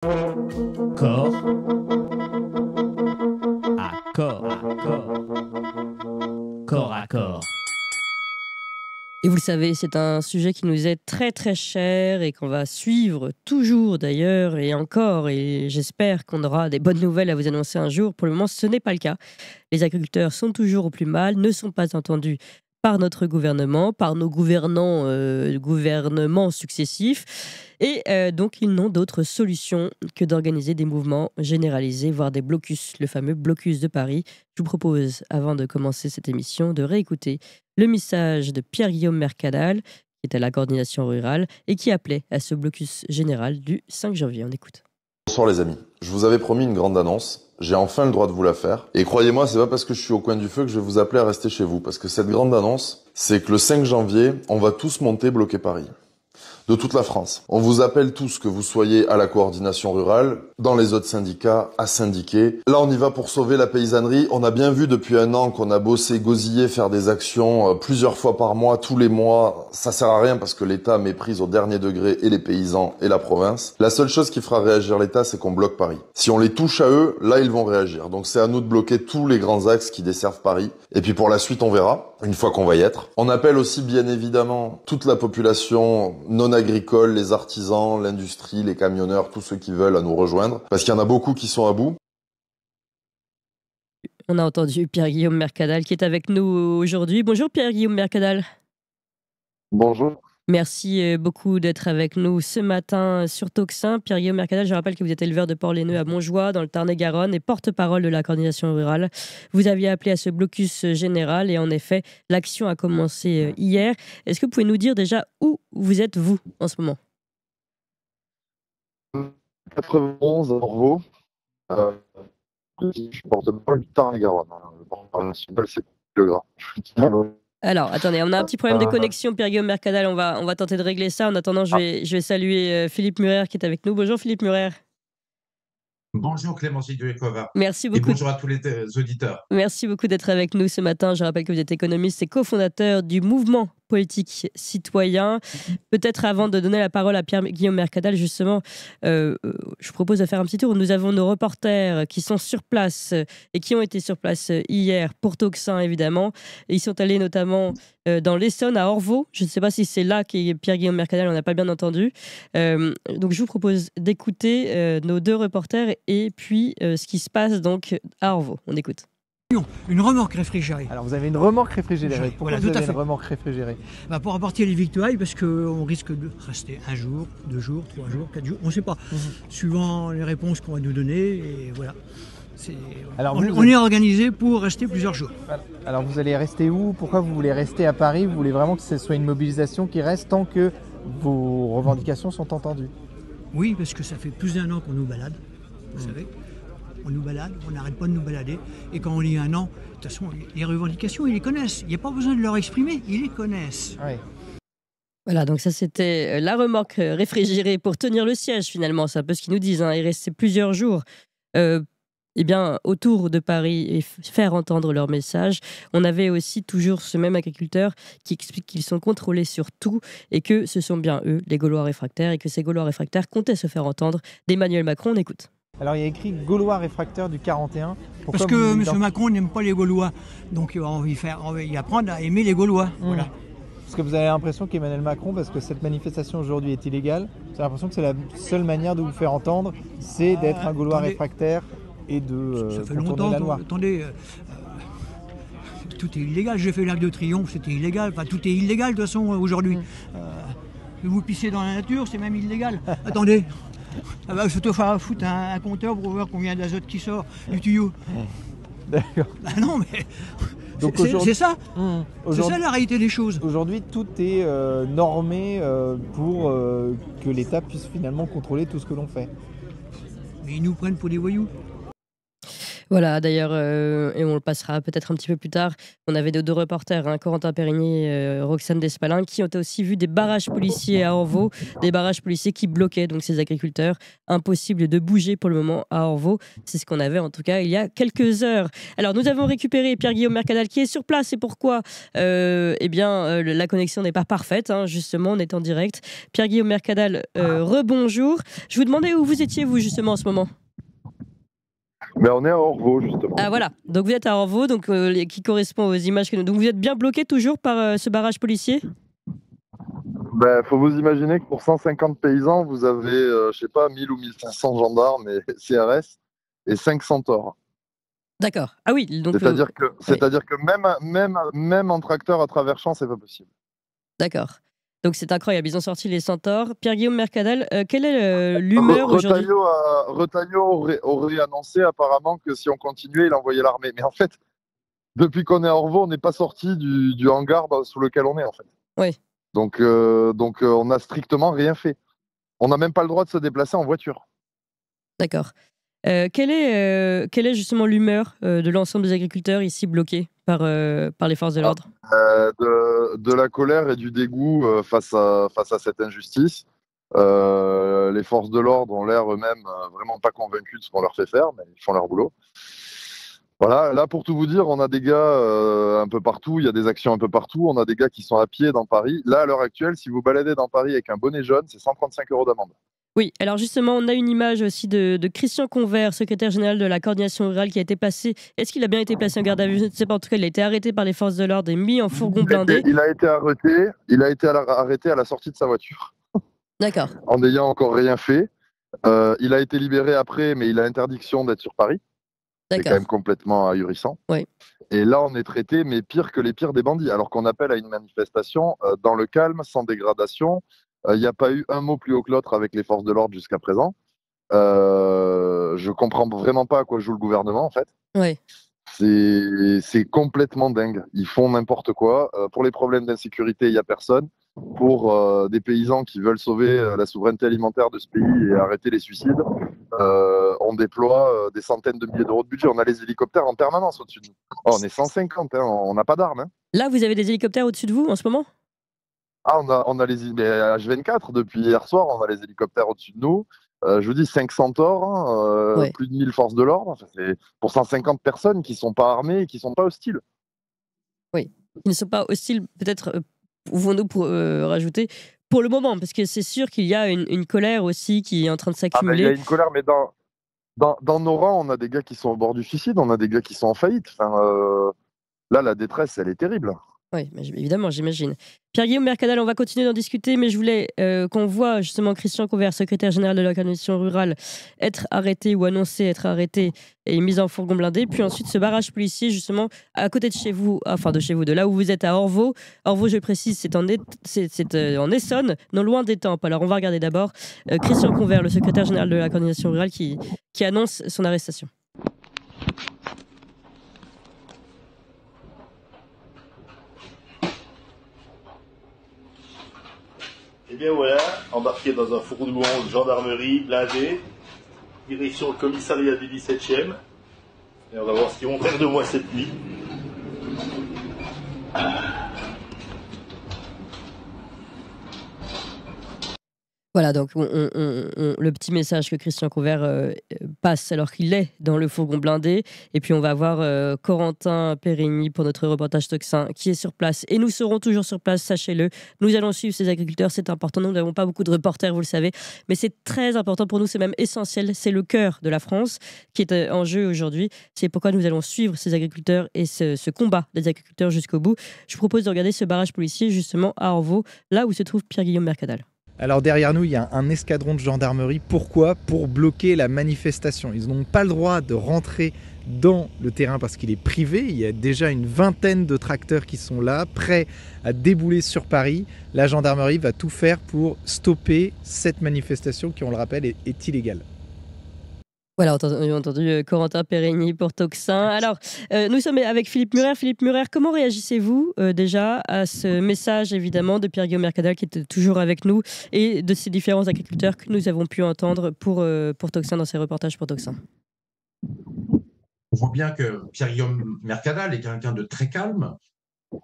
Corps à corps, corps à corps. Et vous le savez, c'est un sujet qui nous est très très cher et qu'on va suivre toujours d'ailleurs et encore. Et j'espère qu'on aura des bonnes nouvelles à vous annoncer un jour. Pour le moment, ce n'est pas le cas. Les agriculteurs sont toujours au plus mal, ne sont pas entendus par notre gouvernement, par nos gouvernements successifs. Et donc, ils n'ont d'autre solution que d'organiser des mouvements généralisés, voire des blocus, le fameux blocus de Paris. Je vous propose, avant de commencer cette émission, de réécouter le message de Pierre-Guillaume Mercadal, qui est à la coordination rurale et qui appelait à ce blocus général du 5 janvier. On écoute. Bonsoir les amis, je vous avais promis une grande annonce, j'ai enfin le droit de vous la faire. Et croyez-moi, c'est pas parce que je suis au coin du feu que je vais vous appeler à rester chez vous, parce que cette grande annonce, c'est que le 5 janvier, on va tous monter bloquer Paris. De toute la France. On vous appelle tous, que vous soyez à la coordination rurale, dans les autres syndicats, à syndiquer. Là, on y va pour sauver la paysannerie. On a bien vu depuis un an qu'on a bossé, gosillé, faire des actions plusieurs fois par mois, tous les mois. Ça sert à rien parce que l'État méprise au dernier degré et les paysans et la province. La seule chose qui fera réagir l'État, c'est qu'on bloque Paris. Si on les touche à eux, là, ils vont réagir. Donc c'est à nous de bloquer tous les grands axes qui desservent Paris. Et puis pour la suite, on verra, une fois qu'on va y être. On appelle aussi, bien évidemment, toute la population non agricole, les artisans, l'industrie, les camionneurs, tous ceux qui veulent à nous rejoindre, parce qu'il y en a beaucoup qui sont à bout. On a entendu Pierre-Guillaume Mercadal qui est avec nous aujourd'hui. Bonjour Pierre-Guillaume Mercadal. Bonjour. Merci beaucoup d'être avec nous ce matin sur Tocsin. Pierre-Guillaume Mercadal, je rappelle que vous êtes éleveur de porc-laineux à Montjoie, dans le Tarn-et-Garonne, et porte-parole de la coordination rurale. Vous aviez appelé à ce blocus général et en effet, l'action a commencé hier. Est-ce que vous pouvez nous dire déjà où vous êtes, vous, en ce moment ? 91 à Orvaux. Je porte parole du Tarn-et-Garonne. Le porte-parole national, c'est le gras. Alors, attendez, on a un petit problème de connexion, Pierre-Guillaume Mercadal, on va tenter de régler ça. En attendant, je vais saluer Philippe Murer qui est avec nous. Bonjour Philippe Murer. Bonjour Clémence Duekova. Merci Et beaucoup. bonjour à tous les auditeurs. Merci beaucoup d'être avec nous ce matin. Je rappelle que vous êtes économiste et cofondateur du mouvement politique citoyen. Peut-être avant de donner la parole à Pierre-Guillaume Mercadal, justement, je vous propose de faire un petit tour. Nous avons nos reporters qui sont sur place et qui ont été sur place hier pour Tocsin, évidemment. Et ils sont allés notamment dans l'Essonne, à Orvaux. Je ne sais pas si c'est là qu'est Pierre-Guillaume Mercadal, on n'a pas bien entendu. Donc je vous propose d'écouter nos deux reporters et puis ce qui se passe donc à Orvaux. On écoute. Une remorque réfrigérée. Alors vous avez une remorque réfrigérée. Pourquoi Voilà, vous tout à avez fait. une remorque réfrigérée? Pour apporter les victuailles, parce qu'on risque de rester 1 jour, 2 jours, 3 jours, 4 jours, on ne sait pas, suivant les réponses qu'on va nous donner. Et voilà. Alors, on est organisé pour rester plusieurs jours. Alors vous allez rester où? Pourquoi vous voulez rester à Paris? Vous voulez vraiment que ce soit une mobilisation qui reste tant que vos revendications sont entendues? Oui, parce que ça fait plus d'1 an qu'on nous balade, vous savez. On nous balade, on n'arrête pas de nous balader. Et quand on dit 1 an, de toute façon, les revendications, ils les connaissent. Il n'y a pas besoin de leur exprimer, ils les connaissent. Oui. Voilà, donc ça c'était la remorque réfrigérée pour tenir le siège finalement. C'est un peu ce qu'ils nous disent. Hein. Et rester plusieurs jours autour de Paris et faire entendre leur message. On avait aussi toujours ce même agriculteur qui explique qu'ils sont contrôlés sur tout et que ce sont bien eux, les Gaulois réfractaires, et que ces Gaulois réfractaires comptaient se faire entendre d'Emmanuel Macron. On écoute. Alors il y a écrit Gaulois réfractaires du 41. Pourquoi Parce que M. Macron n'aime pas les Gaulois. Donc on va y apprendre à aimer les Gaulois. Voilà. Parce que vous avez l'impression qu'Emmanuel Macron, parce que cette manifestation aujourd'hui est illégale, vous avez l'impression que c'est la seule manière de vous faire entendre, c'est d'être un Gaulois réfractaire et de ça fait contourner longtemps. la loi. Attendez, tout est illégal. J'ai fait l'Arc de Triomphe, c'était illégal. Enfin, tout est illégal de toute façon aujourd'hui. Vous pissez dans la nature, c'est même illégal. Attendez. Surtout faire foutre un compteur pour voir combien d'azote qui sort du tuyau. D'accord. Non, mais donc c'est ça. C'est ça Aujourd'hui, la réalité des choses. Aujourd'hui, tout est normé pour que l'État puisse finalement contrôler tout ce que l'on fait. Mais ils nous prennent pour des voyous. Voilà, d'ailleurs, et on le passera peut-être un petit peu plus tard. On avait deux reporters, hein, Corentin Périgny et Roxane Despalin, qui ont aussi vu des barrages policiers à Orvault, des barrages policiers qui bloquaient donc ces agriculteurs. Impossible de bouger pour le moment à Orvault. C'est ce qu'on avait en tout cas il y a quelques heures. Alors nous avons récupéré Pierre-Guillaume Mercadal qui est sur place et pourquoi la connexion n'est pas parfaite, hein, justement on est en direct. Pierre-Guillaume Mercadal, rebonjour. Je vous demandais où vous étiez vous justement en ce moment. Mais on est à Orvault, justement. Ah voilà, donc vous êtes à Orvault, donc, qui correspond aux images que nous... Donc vous êtes bien bloqué toujours par ce barrage policier ? Ben, faut vous imaginer que pour 150 paysans, vous avez, je sais pas, 1000 ou 1500 gendarmes et CRS et 5 centaures. D'accord. Ah oui, donc... C'est-à-dire que même en tracteur à travers champs, c'est pas possible. D'accord. Donc c'est incroyable, ils ont sorti les centaures. Pierre-Guillaume Mercadal, quelle est l'humeur aujourd'hui ? Retailleau aurait annoncé apparemment que si on continuait, il envoyait l'armée. Mais en fait, depuis qu'on est à Orvault, on n'est pas sorti du hangar sous lequel on est, en fait. Oui. Donc on n'a strictement rien fait. On n'a même pas le droit de se déplacer en voiture. D'accord. Quelle est justement l'humeur de l'ensemble des agriculteurs ici bloqués par les forces de l'ordre ? De la colère et du dégoût face à cette injustice. Les forces de l'ordre ont l'air eux-mêmes vraiment pas convaincus de ce qu'on leur fait faire, mais ils font leur boulot. Voilà, là pour tout vous dire, on a des gars un peu partout, il y a des actions un peu partout, on a des gars qui sont à pied dans Paris. Là, à l'heure actuelle, si vous baladez dans Paris avec un bonnet jaune, c'est 135 € d'amende. Oui, alors justement, on a une image aussi de Christian Convert, secrétaire général de la coordination rurale, qui a été placé. Est-ce qu'il a bien été placé en garde à vue ? Je ne sais pas. En tout cas, il a été arrêté par les forces de l'ordre et mis en fourgon blindé. Il a été arrêté à la sortie de sa voiture. D'accord. En n'ayant encore rien fait. Il a été libéré après, mais il a interdiction d'être sur Paris. C'est quand même complètement ahurissant. Oui. Et là, on est traité, mais pire que les pires des bandits. Alors qu'on appelle à une manifestation dans le calme, sans dégradation. Il n'y a pas eu un mot plus haut que l'autre avec les forces de l'ordre jusqu'à présent. Je comprends vraiment pas à quoi joue le gouvernement, en fait. Oui. C'est complètement dingue. Ils font n'importe quoi. Pour les problèmes d'insécurité, il n'y a personne. Pour des paysans qui veulent sauver la souveraineté alimentaire de ce pays et arrêter les suicides, on déploie des centaines de milliers d'euros de budget. On a les hélicoptères en permanence au-dessus de nous. Oh, on est 150, hein, on n'a pas d'armes. Hein. Là, vous avez des hélicoptères au-dessus de vous en ce moment ? Ah, on a les H24 depuis hier soir, on a les hélicoptères au-dessus de nous. Je vous dis 5 centaures, hein, Ouais. plus de 1000 forces de l'ordre. C'est pour 150 personnes qui ne sont pas armées et qui ne sont pas hostiles. Ils ne sont pas hostiles, peut-être, pouvons-nous rajouter, pour le moment, parce que c'est sûr qu'il y a une colère aussi qui est en train de Ah, il y s'accumuler. a une colère, mais dans nos rangs, on a des gars qui sont au bord du suicide, on a des gars qui sont en faillite. Enfin, là, la détresse, elle est terrible. Oui, évidemment, j'imagine. Pierre-Guillaume Mercadal, on va continuer d'en discuter, mais je voulais qu'on voit justement Christian Convert, secrétaire général de la coordination rurale, être arrêté ou annoncé être arrêté et mis en fourgon blindé. Puis ensuite, ce barrage policier, justement, à côté de chez vous, de là où vous êtes à Orvault. Orvault, je précise, c'est en Essonne, non loin d'Étampes. Alors, on va regarder d'abord Christian Convert, le secrétaire général de la coordination rurale, qui annonce son arrestation. Et bien voilà, embarqué dans un fourgon de gendarmerie blindé, direction le commissariat du 17e. Et on va voir ce qu'ils vont faire de moi cette nuit. Voilà, donc le petit message que Christian Convert passe alors qu'il est dans le fourgon blindé. Et puis on va voir Corentin Périgny pour notre reportage Tocsin qui est sur place. Et nous serons toujours sur place, sachez-le. Nous allons suivre ces agriculteurs, c'est important. Nous n'avons pas beaucoup de reporters, vous le savez. Mais c'est très important pour nous, c'est même essentiel. C'est le cœur de la France qui est en jeu aujourd'hui. C'est pourquoi nous allons suivre ces agriculteurs et ce combat des agriculteurs jusqu'au bout. Je vous propose de regarder ce barrage policier justement à Orvault, là où se trouve Pierre-Guillaume Mercadal. Alors derrière nous, il y a un escadron de gendarmerie. Pourquoi ? Pour bloquer la manifestation. Ils n'ont pas le droit de rentrer dans le terrain parce qu'il est privé. Il y a déjà une vingtaine de tracteurs qui sont là, prêts à débouler sur Paris. La gendarmerie va tout faire pour stopper cette manifestation qui, on le rappelle, est illégale. Voilà, on a entendu Corentin Périgny pour Tocsin. Alors, nous sommes avec Philippe Murer. Philippe Murer, comment réagissez-vous déjà à ce message, évidemment, de Pierre-Guillaume Mercadal qui était toujours avec nous et de ces différents agriculteurs que nous avons pu entendre pour Tocsin dans ses reportages pour Tocsin ? On voit bien que Pierre-Guillaume Mercadal est quelqu'un de très calme.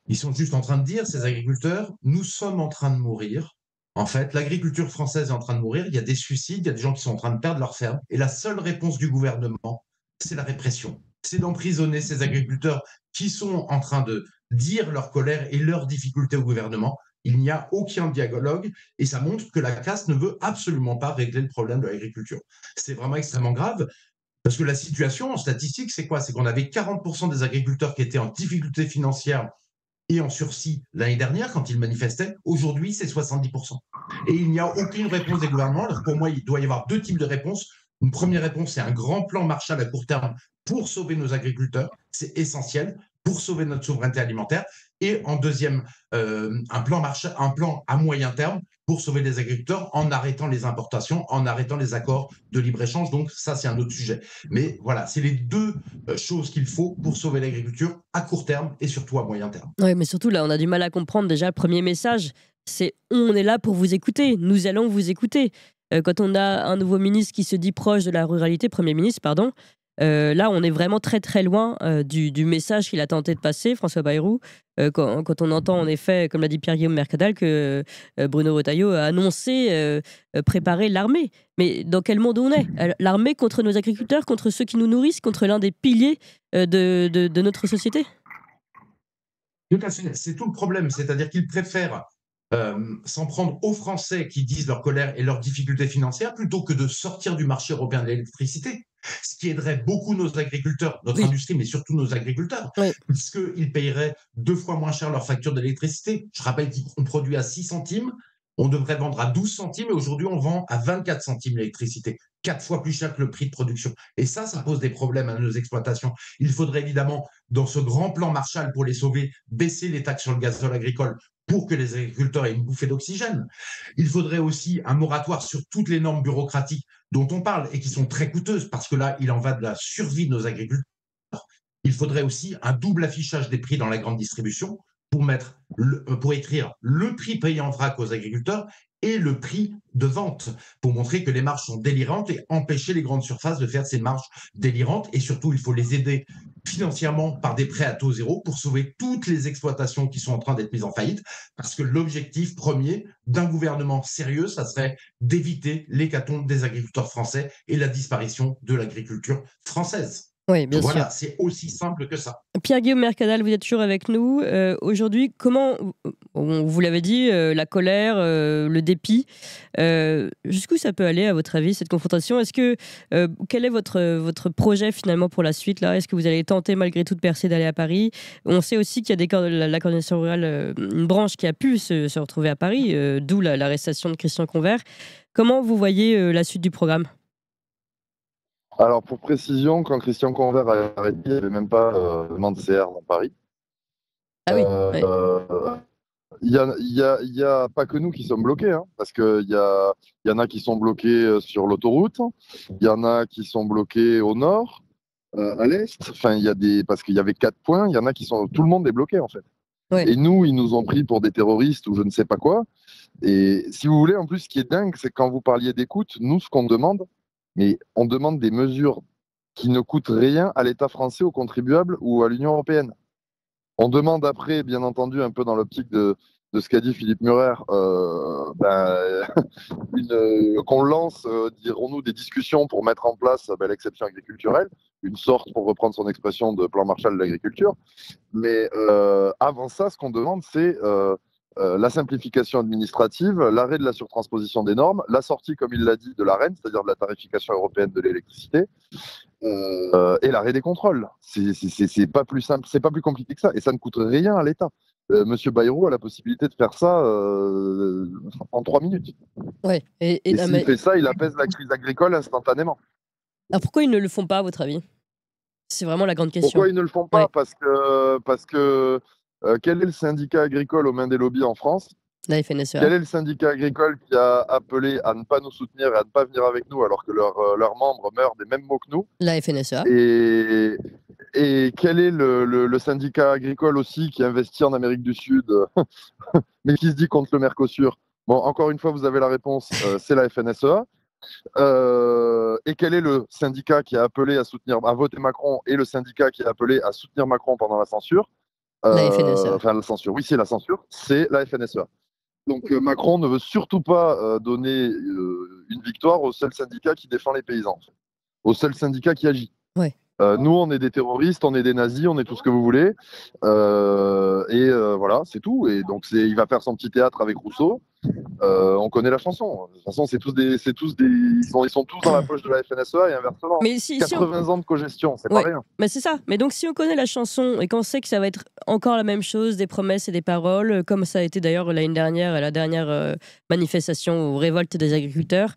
Ils sont juste en train de dire, ces agriculteurs, nous sommes en train de mourir. En fait, l'agriculture française est en train de mourir. Il y a des suicides, il y a des gens qui sont en train de perdre leur ferme. Et la seule réponse du gouvernement, c'est la répression. C'est d'emprisonner ces agriculteurs qui sont en train de dire leur colère et leurs difficultés au gouvernement. Il n'y a aucun dialogue et ça montre que la caste ne veut absolument pas régler le problème de l'agriculture. C'est vraiment extrêmement grave. Parce que la situation en statistique, c'est quoi? C'est qu'on avait 40% des agriculteurs qui étaient en difficulté financière et en sursis l'année dernière quand ils manifestaient. Aujourd'hui, c'est 70%. Et il n'y a aucune réponse des gouvernements. Alors pour moi, il doit y avoir deux types de réponses. Une première réponse, c'est un grand plan Marshall à court terme pour sauver nos agriculteurs. C'est essentiel pour sauver notre souveraineté alimentaire. Et en deuxième, un plan Marshall, un plan à moyen terme pour sauver les agriculteurs en arrêtant les importations, en arrêtant les accords de libre-échange. Donc ça, c'est un autre sujet. Mais voilà, c'est les deux choses qu'il faut pour sauver l'agriculture à court terme et surtout à moyen terme. Oui, mais surtout là, on a du mal à comprendre. Déjà, le premier message, c'est on est là pour vous écouter. Nous allons vous écouter. Quand on a un nouveau ministre qui se dit proche de la ruralité, Premier ministre, pardon, là, on est vraiment très très loin du message qu'il a tenté de passer, François Bayrou, quand on entend en effet, comme l'a dit Pierre-Guillaume Mercadal, que Bruno Retailleau a annoncé préparer l'armée. Mais dans quel monde on est? L'armée contre nos agriculteurs, contre ceux qui nous nourrissent, contre l'un des piliers de notre société? Tout à fait, c'est tout le problème. C'est-à-dire qu'ils préfèrent s'en prendre aux Français qui disent leur colère et leurs difficultés financières plutôt que de sortir du marché européen de l'électricité, ce qui aiderait beaucoup nos agriculteurs, notre industrie, mais surtout nos agriculteurs, puisqu'ils paieraient 2 fois moins cher leur facture d'électricité. Je rappelle qu'on produit à 6 centimes, on devrait vendre à 12 centimes et aujourd'hui on vend à 24 centimes l'électricité, 4 fois plus cher que le prix de production. Et ça pose des problèmes à nos exploitations. Il faudrait évidemment, dans ce grand plan Marshall pour les sauver, baisser les taxes sur le gazole agricole pour que les agriculteurs aient une bouffée d'oxygène. Il faudrait aussi un moratoire sur toutes les normes bureaucratiques dont on parle et qui sont très coûteuses parce que là, il en va de la survie de nos agriculteurs. Il faudrait aussi un double affichage des prix dans la grande distribution pour écrire le prix payé en vrac aux agriculteurs et le prix de vente pour montrer que les marges sont délirantes et empêcher les grandes surfaces de faire ces marges délirantes. Et surtout, il faut les aider financièrement par des prêts à taux zéro pour sauver toutes les exploitations qui sont en train d'être mises en faillite. Parce que l'objectif premier d'un gouvernement sérieux, ça serait d'éviter l'hécatombe des agriculteurs français et la disparition de l'agriculture française. Oui, bien sûr. Voilà, c'est aussi simple que ça. Pierre-Guillaume Mercadal, vous êtes toujours avec nous. Aujourd'hui, comment, vous l'avez dit, la colère, le dépit, jusqu'où ça peut aller à votre avis, cette confrontation? Quel est votre projet finalement pour la suite là? Est-ce que vous allez tenter malgré tout de percer d'aller à Paris? On sait aussi qu'il y a la coordination rurale, une branche qui a pu se retrouver à Paris, d'où l'arrestation de Christian Convert. Comment vous voyez la suite du programme? Alors, pour précision, quand Christian Convert a arrêté, il n'y avait même pas de demande CR dans Paris. Ah oui. Il y a pas que nous qui sommes bloqués, hein, parce qu'il y en a qui sont bloqués sur l'autoroute, il y en a qui sont bloqués au nord, à l'est. Enfin, parce qu'il y avait 4 points, il y en a qui sont. Tout le monde est bloqué en fait. Ouais. Et nous, ils nous ont pris pour des terroristes ou je ne sais pas quoi. Et si vous voulez, en plus, ce qui est dingue, c'est que quand vous parliez d'écoute, nous, ce qu'on demande. Mais on demande des mesures qui ne coûtent rien à l'État français, aux contribuables ou à l'Union européenne. On demande après, bien entendu, un peu dans l'optique de ce qu'a dit Philippe Murer, qu'on lance, dirons-nous, des discussions pour mettre en place l'exception agriculturelle, une sorte, pour reprendre son expression, de plan Marshall de l'agriculture. Mais avant ça, ce qu'on demande, c'est la simplification administrative, l'arrêt de la surtransposition des normes, la sortie, comme il l'a dit, de l'AREN, c'est-à-dire de la tarification européenne de l'électricité, et l'arrêt des contrôles. C'est pas plus simple, c'est pas plus compliqué que ça, et ça ne coûte rien à l'État. Monsieur Bayrou a la possibilité de faire ça en 3 minutes. Ouais. Et s'il fait ça, il apaise la crise agricole instantanément. Alors pourquoi ils ne le font pas, à votre avis? C'est vraiment la grande question. Pourquoi ils ne le font pas? Parce que quel est le syndicat agricole aux mains des lobbies en France? La FNSEA. Quel est le syndicat agricole qui a appelé à ne pas nous soutenir et à ne pas venir avec nous alors que leurs membres meurent des mêmes maux que nous? La FNSEA. Et quel est le syndicat agricole aussi qui investit en Amérique du Sud mais qui se dit contre le Mercosur? Bon, encore une fois, vous avez la réponse, c'est la FNSEA. Et quel est le syndicat qui a appelé à voter Macron et le syndicat qui a appelé à soutenir Macron pendant la censure? La FNSEA. Enfin, la censure. Oui, c'est la censure. C'est la FNSEA. Donc Macron ne veut surtout pas donner une victoire au seul syndicat qui défend les paysans, au seul syndicat qui agit. Ouais. Nous, on est des terroristes, on est des nazis, on est tout ce que vous voulez. Voilà, c'est tout. Et donc, il va faire son petit théâtre avec Rousseau. On connaît la chanson. De toute façon, ils sont tous dans la poche de la FNSEA et inversement. Mais si 80 ans de cogestion, c'est Ouais. pas rien. Mais c'est ça. Mais donc, si on connaît la chanson et qu'on sait que ça va être encore la même chose, des promesses et des paroles, comme ça a été d'ailleurs l'année dernière, la dernière manifestation ou révolte des agriculteurs,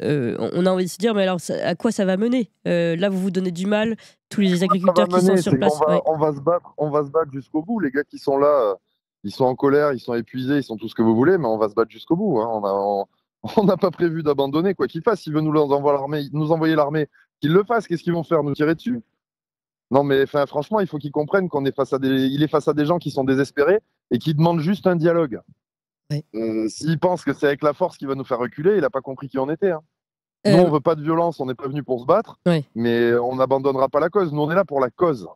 on a envie de se dire, mais alors, à quoi ça va mener? Là, vous vous donnez du mal, tous les agriculteurs qui sont sur place. On va se battre jusqu'au bout. Les gars qui sont là, ils sont en colère, ils sont épuisés, ils sont tout ce que vous voulez, mais on va se battre jusqu'au bout. Hein. On n'a pas prévu d'abandonner, quoi qu'il fasse. S'il veut nous envoyer l'armée, qu'il le fasse. Qu'est-ce qu'ils vont faire? Nous tirer dessus? Non, mais franchement, il faut qu'ils comprennent qu'il est face à des gens qui sont désespérés et qui demandent juste un dialogue. Ouais. S'il pense que c'est avec la force qu'il va nous faire reculer, il n'a pas compris qui on était. Hein. Nous, on veut pas de violence, on n'est pas venu pour se battre, mais on n'abandonnera pas la cause. Nous, on est là pour la cause.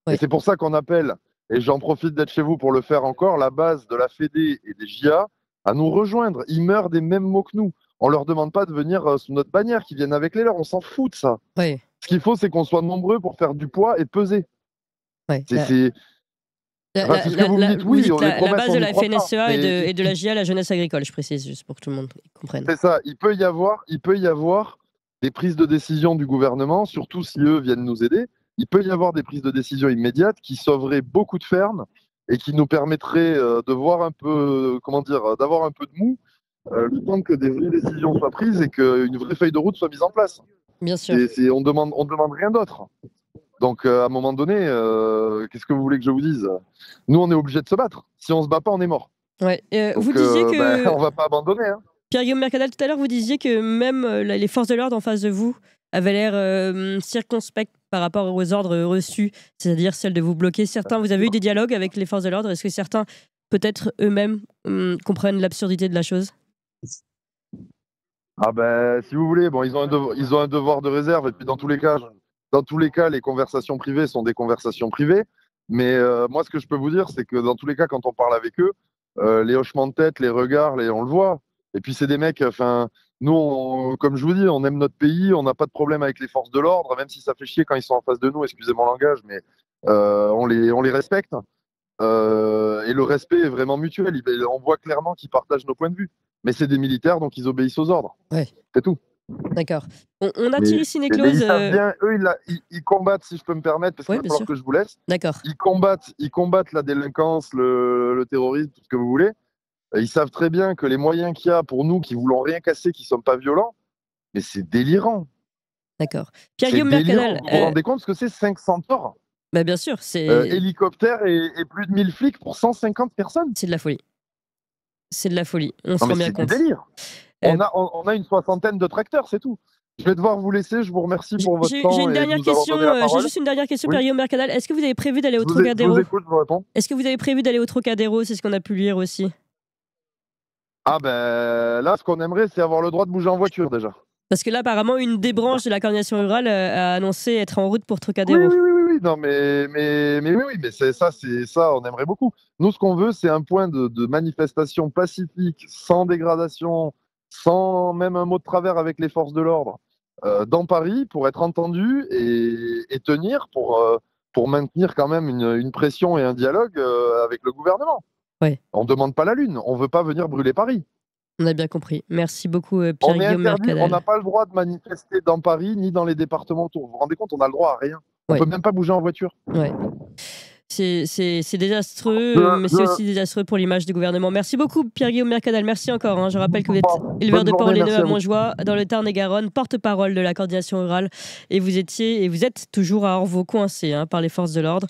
Et c'est pour ça qu'on appelle, et j'en profite d'être chez vous pour le faire encore, la base de la Fédé et des JA à nous rejoindre. Ils meurent des mêmes mots que nous. On leur demande pas de venir sous notre bannière, qu'ils viennent avec les leurs. On s'en fout de ça. Ouais. Ce qu'il faut, c'est qu'on soit nombreux pour faire du poids et peser. Ouais. C'est ce que vous me dites, oui, la base de la FNSEA pas, et de la JA, la jeunesse agricole, je précise, juste pour que tout le monde comprenne. C'est ça, il peut y avoir des prises de décision du gouvernement, surtout si eux viennent nous aider. Il peut y avoir des prises de décision immédiates qui sauveraient beaucoup de fermes et qui nous permettraient de voir un peu, d'avoir un peu de mou, le temps que des vraies décisions soient prises et qu'une vraie feuille de route soit mise en place. Bien sûr. On demande rien d'autre. Donc, à un moment donné, qu'est-ce que vous voulez que je vous dise? Nous, on est obligés de se battre. Si on se bat pas, on est mort. Ouais. Donc, vous disiez que... on va pas abandonner. Hein. Pierre-Guillaume Mercadal, tout à l'heure, vous disiez que même les forces de l'ordre en face de vous avaient l'air circonspectes par rapport aux ordres reçus, c'est-à-dire celle de vous bloquer. Certains, vous avez eu des dialogues avec les forces de l'ordre. Est-ce que certains, peut-être eux-mêmes, comprennent l'absurdité de la chose? Ah ben, si vous voulez, bon, ils ont un devoir de réserve. Et puis, dans tous les cas, les conversations privées sont des conversations privées. Mais moi, ce que je peux vous dire, c'est que dans tous les cas, quand on parle avec eux, les hochements de tête, les regards, on le voit. Et puis, c'est des mecs, nous, comme je vous dis, on aime notre pays, on n'a pas de problème avec les forces de l'ordre, même si ça fait chier quand ils sont en face de nous, excusez mon langage, mais on les respecte. Et le respect est vraiment mutuel. On voit clairement qu'ils partagent nos points de vue. Mais c'est des militaires, donc ils obéissent aux ordres. Ouais. C'est tout. D'accord. On a Thierry Sinéclose. Ils savent bien, eux, ils combattent, si je peux me permettre, parce qu'il va falloir que je vous laisse. D'accord. Ils combattent la délinquance, le terrorisme, tout ce que vous voulez. Ils savent très bien que les moyens qu'il y a pour nous, qui voulons rien casser, qui ne sommes pas violents, mais c'est délirant. D'accord. Pierre-Guillaume Mercadal. Vous vous rendez compte ce que c'est 500 morts? Bah bien sûr, c'est... hélicoptère et plus de 1000 flics pour 150 personnes. C'est de la folie. C'est de la folie. On se rend bien compte. C'est délire. On a une 60aine de tracteurs, c'est tout. Je vais devoir vous laisser. Je vous remercie pour votre temps. J'ai une dernière question. J'ai juste une dernière question, Pierre-Guillaume Mercadal. Est-ce que vous avez prévu d'aller au Trocadéro? Je vous écoute, je vous réponds. Est-ce que vous avez prévu d'aller au Trocadéro? C'est ce qu'on a pu lire aussi. Ah ben là, ce qu'on aimerait, c'est avoir le droit de bouger en voiture déjà. Parce que là, apparemment, une des branches de la coordination rurale a annoncé être en route pour Trocadéro. Oui. Non, mais c'est ça, on aimerait beaucoup. Nous, ce qu'on veut, c'est un point de manifestation pacifique, sans dégradation, sans même un mot de travers avec les forces de l'ordre, dans Paris, pour être entendu et tenir pour maintenir quand même une pression et un dialogue avec le gouvernement. Ouais. On ne demande pas la lune, on ne veut pas venir brûler Paris. On a bien compris. Merci beaucoup, Pierre-Guillaume Mercadal. On n'a pas le droit de manifester dans Paris ni dans les départements autour. Vous vous rendez compte, on n'a le droit à rien. On ne peut même pas bouger en voiture. Ouais. C'est désastreux, mais c'est aussi désastreux pour l'image du gouvernement. Merci beaucoup, Pierre-Guillaume Mercadal. Merci encore. Hein. Je rappelle que vous êtes éleveur de porc-laineux à Montjoie, dans le Tarn-et-Garonne, porte-parole de la coordination rurale. Et vous êtes toujours à Orvaux, coincé par les forces de l'ordre.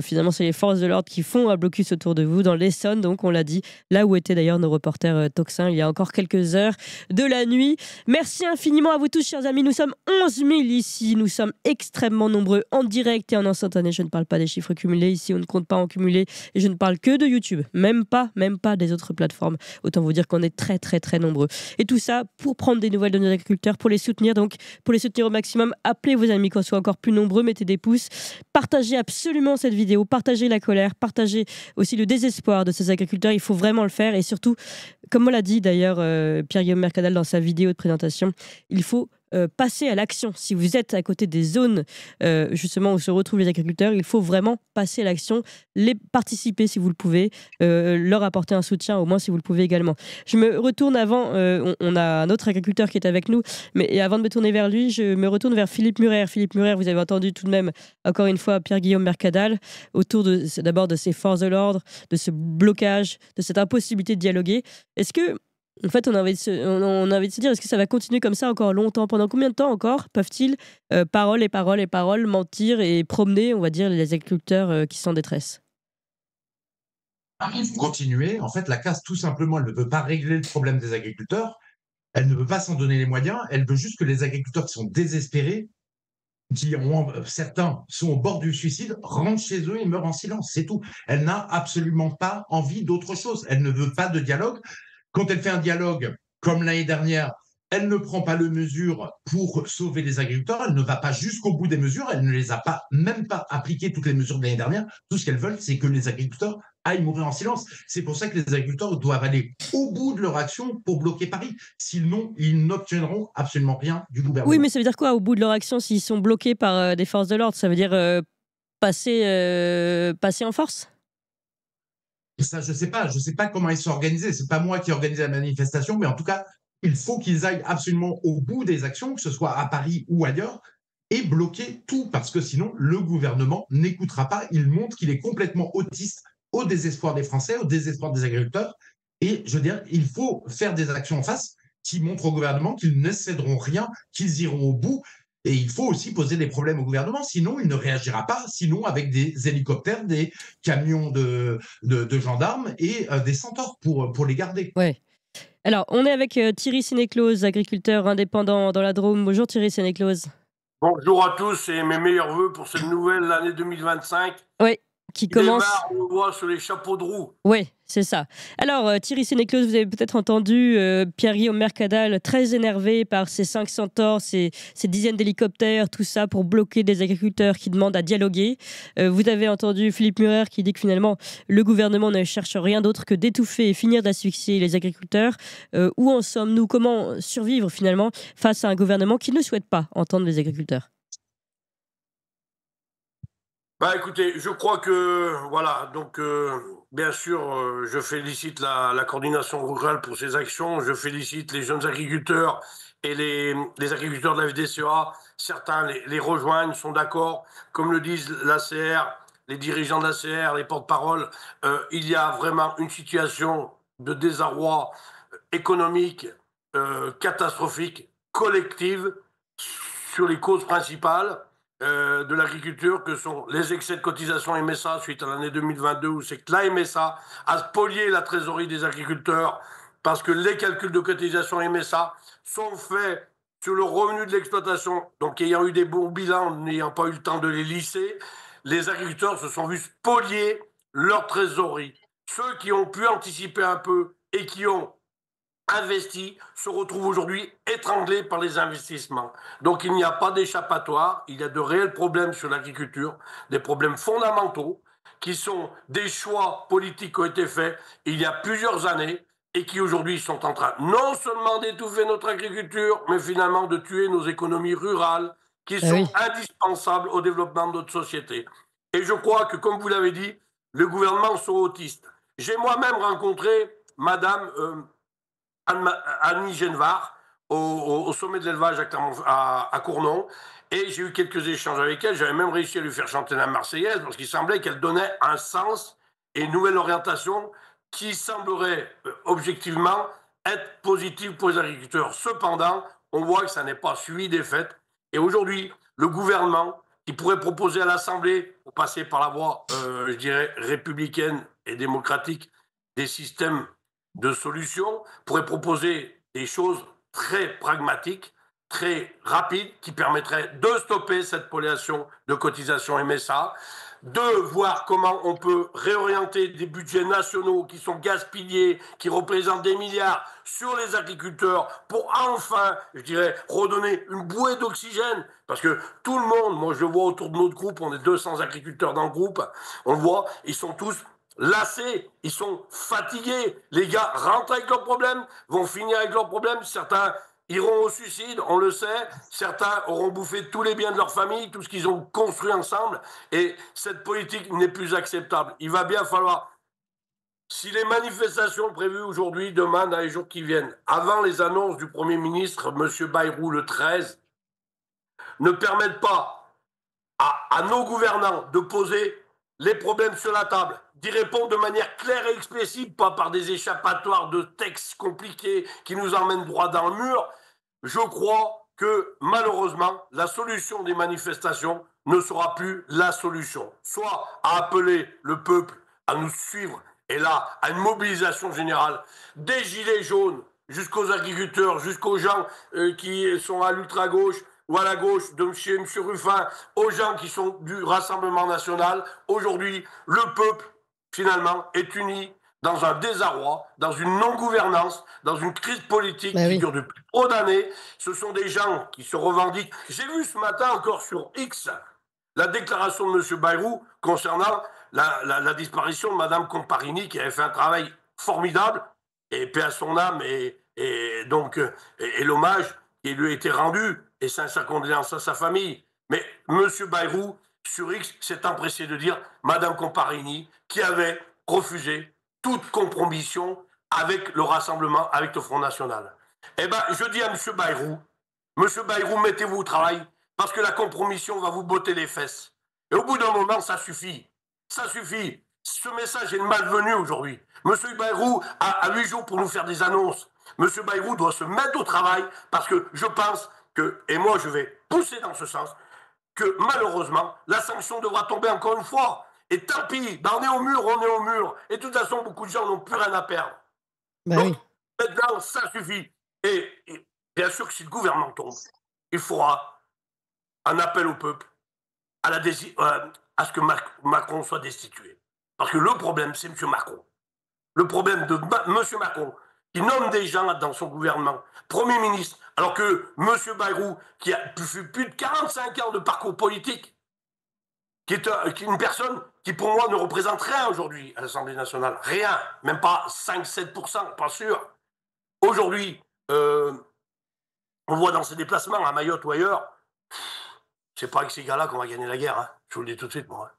Finalement, c'est les forces de l'ordre qui font un blocus autour de vous, dans l'Essonne. Donc, on l'a dit, là où étaient d'ailleurs nos reporters Toxin il y a encore quelques heures de la nuit. Merci infiniment à vous tous, chers amis. Nous sommes 11 000 ici. Nous sommes extrêmement nombreux en direct et en instantané. Je ne parle pas des chiffres cumulés cumuler. Ici, on ne compte pas en cumuler. Et je ne parle que de YouTube, même pas des autres plateformes. Autant vous dire qu'on est très, très, très nombreux. Et tout ça pour prendre des nouvelles de nos agriculteurs, pour les soutenir. Donc, pour les soutenir au maximum, appelez vos amis, qu'on soit encore plus nombreux, mettez des pouces. Partagez absolument cette vidéo, partagez la colère, partagez aussi le désespoir de ces agriculteurs. Il faut vraiment le faire. Et surtout, comme on l'a dit d'ailleurs Pierre-Guillaume Mercadal dans sa vidéo de présentation, il faut passer à l'action. Si vous êtes à côté des zones justement où se retrouvent les agriculteurs, il faut vraiment passer à l'action, les participer si vous le pouvez, leur apporter un soutien au moins si vous le pouvez également. Je me retourne avant, on a un autre agriculteur qui est avec nous, mais avant de me tourner vers lui, je me retourne vers Philippe Murer. Philippe Murer, vous avez entendu tout de même encore une fois Pierre-Guillaume Mercadal autour d'abord de ces forces de l'ordre, de ce blocage, de cette impossibilité de dialoguer. Est-ce que en fait, on a envie de se dire, est-ce que ça va continuer comme ça encore longtemps? Pendant combien de temps encore peuvent-ils, parole et parole et parole, mentir et promener, on va dire, les agriculteurs qui sont en détresse? Il faut continuer. En fait, la CAF, tout simplement, elle ne peut pas régler le problème des agriculteurs. Elle ne peut pas s'en donner les moyens. Elle veut juste que les agriculteurs qui sont désespérés, certains sont au bord du suicide, rentrent chez eux et meurent en silence. C'est tout. Elle n'a absolument pas envie d'autre chose. Elle ne veut pas de dialogue. Quand elle fait un dialogue, comme l'année dernière, elle ne prend pas les mesures pour sauver les agriculteurs, elle ne va pas jusqu'au bout des mesures, elle ne les a même pas appliquées toutes les mesures de l'année dernière. Tout ce qu'elles veulent, c'est que les agriculteurs aillent mourir en silence. C'est pour ça que les agriculteurs doivent aller au bout de leur action pour bloquer Paris. Sinon, ils n'obtiendront absolument rien du gouvernement. Oui, mais ça veut dire quoi, au bout de leur action, s'ils sont bloqués par des forces de l'ordre? Ça veut dire passer en force? Ça, je sais pas comment ils sont organisés. C'est pas moi qui ai organisé la manifestation, mais en tout cas, il faut qu'ils aillent absolument au bout des actions, que ce soit à Paris ou ailleurs, et bloquer tout, parce que sinon, le gouvernement n'écoutera pas. Il montre qu'il est complètement autiste au désespoir des Français, au désespoir des agriculteurs. Et je veux dire, il faut faire des actions en face qui montrent au gouvernement qu'ils ne céderont rien, qu'ils iront au bout. Et il faut aussi poser des problèmes au gouvernement, sinon il ne réagira pas, sinon avec des hélicoptères, des camions de gendarmes et des centaures pour les garder. Ouais. Alors, on est avec Thierry Sénéclose, agriculteur indépendant dans la Drôme. Bonjour Thierry Sénéclose. Bonjour à tous et mes meilleurs voeux pour cette nouvelle année 2025. Oui, qui commence. On voit sur les chapeaux de roue. Oui, c'est ça. Alors, Thierry Sénéclose, vous avez peut-être entendu Pierre-Guillaume Mercadal très énervé par ces 5 centaures, ces dizaines d'hélicoptères, tout ça pour bloquer des agriculteurs qui demandent à dialoguer. Vous avez entendu Philippe Murer qui dit que finalement, le gouvernement ne cherche rien d'autre que d'étouffer et finir d'asphyxier les agriculteurs. Où en sommes-nous? Comment survivre finalement face à un gouvernement qui ne souhaite pas entendre les agriculteurs? Bah écoutez, je crois que, voilà, donc bien sûr, je félicite la coordination rurale pour ses actions, je félicite les jeunes agriculteurs et les agriculteurs de la FDSEA. Certains les rejoignent, sont d'accord, comme le disent l'ACR, les dirigeants de l'ACR, les porte-paroles, il y a vraiment une situation de désarroi économique, catastrophique, collective, sur les causes principales de l'agriculture, que sont les excès de cotisation MSA suite à l'année 2022, où c'est que la MSA a spolié la trésorerie des agriculteurs, parce que les calculs de cotisation MSA sont faits sur le revenu de l'exploitation. Donc, ayant eu des bons bilans, n'ayant pas eu le temps de les lisser, les agriculteurs se sont vus spolier leur trésorerie. Ceux qui ont pu anticiper un peu et qui ont investi se retrouvent aujourd'hui étranglés par les investissements. Donc il n'y a pas d'échappatoire, il y a de réels problèmes sur l'agriculture, des problèmes fondamentaux qui sont des choix politiques qui ont été faits il y a plusieurs années et qui aujourd'hui sont en train non seulement d'étouffer notre agriculture, mais finalement de tuer nos économies rurales qui sont indispensables au développement de notre société. Et je crois que, comme vous l'avez dit, le gouvernement sont autistes. J'ai moi-même rencontré Madame Annie Genevard au sommet de l'élevage à Cournon, et j'ai eu quelques échanges avec elle. J'avais même réussi à lui faire chanter la Marseillaise parce qu'il semblait qu'elle donnait un sens et une nouvelle orientation qui semblerait objectivement être positive pour les agriculteurs. Cependant, on voit que ça n'est pas suivi des faits, et aujourd'hui le gouvernement, qui pourrait proposer à l'Assemblée, pour passer par la voie je dirais républicaine et démocratique, des systèmes de solutions, pourrait proposer des choses très pragmatiques, très rapide qui permettrait de stopper cette spoliation de cotisation MSA, de voir comment on peut réorienter des budgets nationaux qui sont gaspillés, qui représentent des milliards sur les agriculteurs pour enfin, je dirais, redonner une bouée d'oxygène. Parce que tout le monde, moi je vois autour de notre groupe, on est 200 agriculteurs dans le groupe, on voit, ils sont tous lassés, ils sont fatigués. Les gars rentrent avec leurs problèmes, vont finir avec leurs problèmes. Certains iront au suicide, on le sait. Certains auront bouffé tous les biens de leur famille, tout ce qu'ils ont construit ensemble. Et cette politique n'est plus acceptable. Il va bien falloir, si les manifestations prévues aujourd'hui, demain, dans les jours qui viennent, avant les annonces du Premier ministre, M. Bayrou, le 13, ne permettent pas à nos gouvernants de poser les problèmes sur la table, d'y répondre de manière claire et explicite, pas par des échappatoires de textes compliqués qui nous emmènent droit dans le mur, je crois que malheureusement, la solution des manifestations ne sera plus la solution. Soit à appeler le peuple à nous suivre, et là, à une mobilisation générale, des gilets jaunes jusqu'aux agriculteurs, jusqu'aux gens qui sont à l'ultra-gauche, ou à la gauche de chez M. Ruffin, aux gens qui sont du Rassemblement national. Aujourd'hui, le peuple, finalement, est uni dans un désarroi, dans une non-gouvernance, dans une crise politique qui dure depuis trop d'années. Ce sont des gens qui se revendiquent. J'ai vu ce matin encore sur X la déclaration de M. Bayrou concernant la disparition de Mme Comparini, qui avait fait un travail formidable, et paix à son âme, et donc l'hommage qui lui a été rendu, et sa condoléance à sa famille. Mais M. Bayrou, sur X, s'est empressé de dire Mme Comparini, qui avait refusé toute compromission avec le Rassemblement, avec le Front National. Eh bien, je dis à M. Bayrou, mettez-vous au travail, parce que la compromission va vous botter les fesses. Et au bout d'un moment, ça suffit. Ça suffit. Ce message est malvenu aujourd'hui. M. Bayrou a 8 jours pour nous faire des annonces. M. Bayrou doit se mettre au travail, parce que je pense que, et moi je vais pousser dans ce sens, que malheureusement, la sanction devra tomber encore une fois. Et tant pis, ben on est au mur. Et de toute façon, beaucoup de gens n'ont plus rien à perdre. Donc, maintenant, ça suffit. Et bien sûr que si le gouvernement tombe, il faudra un appel au peuple à ce que Macron soit destitué. Parce que le problème, c'est M. Macron. Le problème de M. Macron, qui nomme des gens dans son gouvernement, Premier ministre, alors que M. Bayrou, qui a plus de 45 ans de parcours politique, qui est une personne qui, pour moi, ne représente rien aujourd'hui à l'Assemblée nationale. Rien, même pas 5-7%, pas sûr. Aujourd'hui, on voit dans ses déplacements à Mayotte ou ailleurs, c'est pas avec ces gars-là qu'on va gagner la guerre, hein. Je vous le dis tout de suite, moi.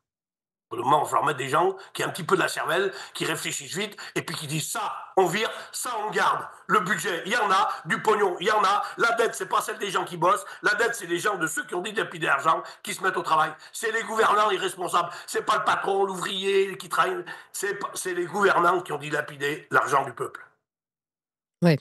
Pour le moment, il va falloir mettre des gens qui ont un petit peu de la cervelle, qui réfléchissent vite, et puis qui disent ça, on vire, ça, on garde. Le budget, il y en a, du pognon, il y en a. La dette, c'est pas celle des gens qui bossent. La dette, c'est les gens de ceux qui ont dilapidé l'argent, qui se mettent au travail. C'est les gouvernants irresponsables. C'est pas le patron, l'ouvrier qui travaille. C'est les gouvernants qui ont dilapidé l'argent du peuple. Ouais.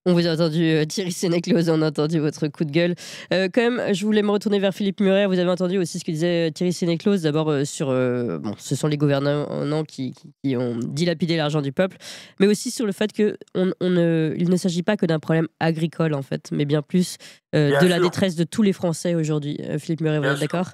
On vous a entendu Thierry Sénéclose, on a entendu votre coup de gueule. Quand même, je voulais me retourner vers Philippe Murer. Vous avez entendu aussi ce que disait Thierry Sénéclose. D'abord, ce sont les gouvernants qui ont dilapidé l'argent du peuple, mais aussi sur le fait qu'il ne s'agit pas que d'un problème agricole, en fait, mais bien plus de la détresse de tous les Français aujourd'hui. Philippe Murer, vous êtes d'accord ?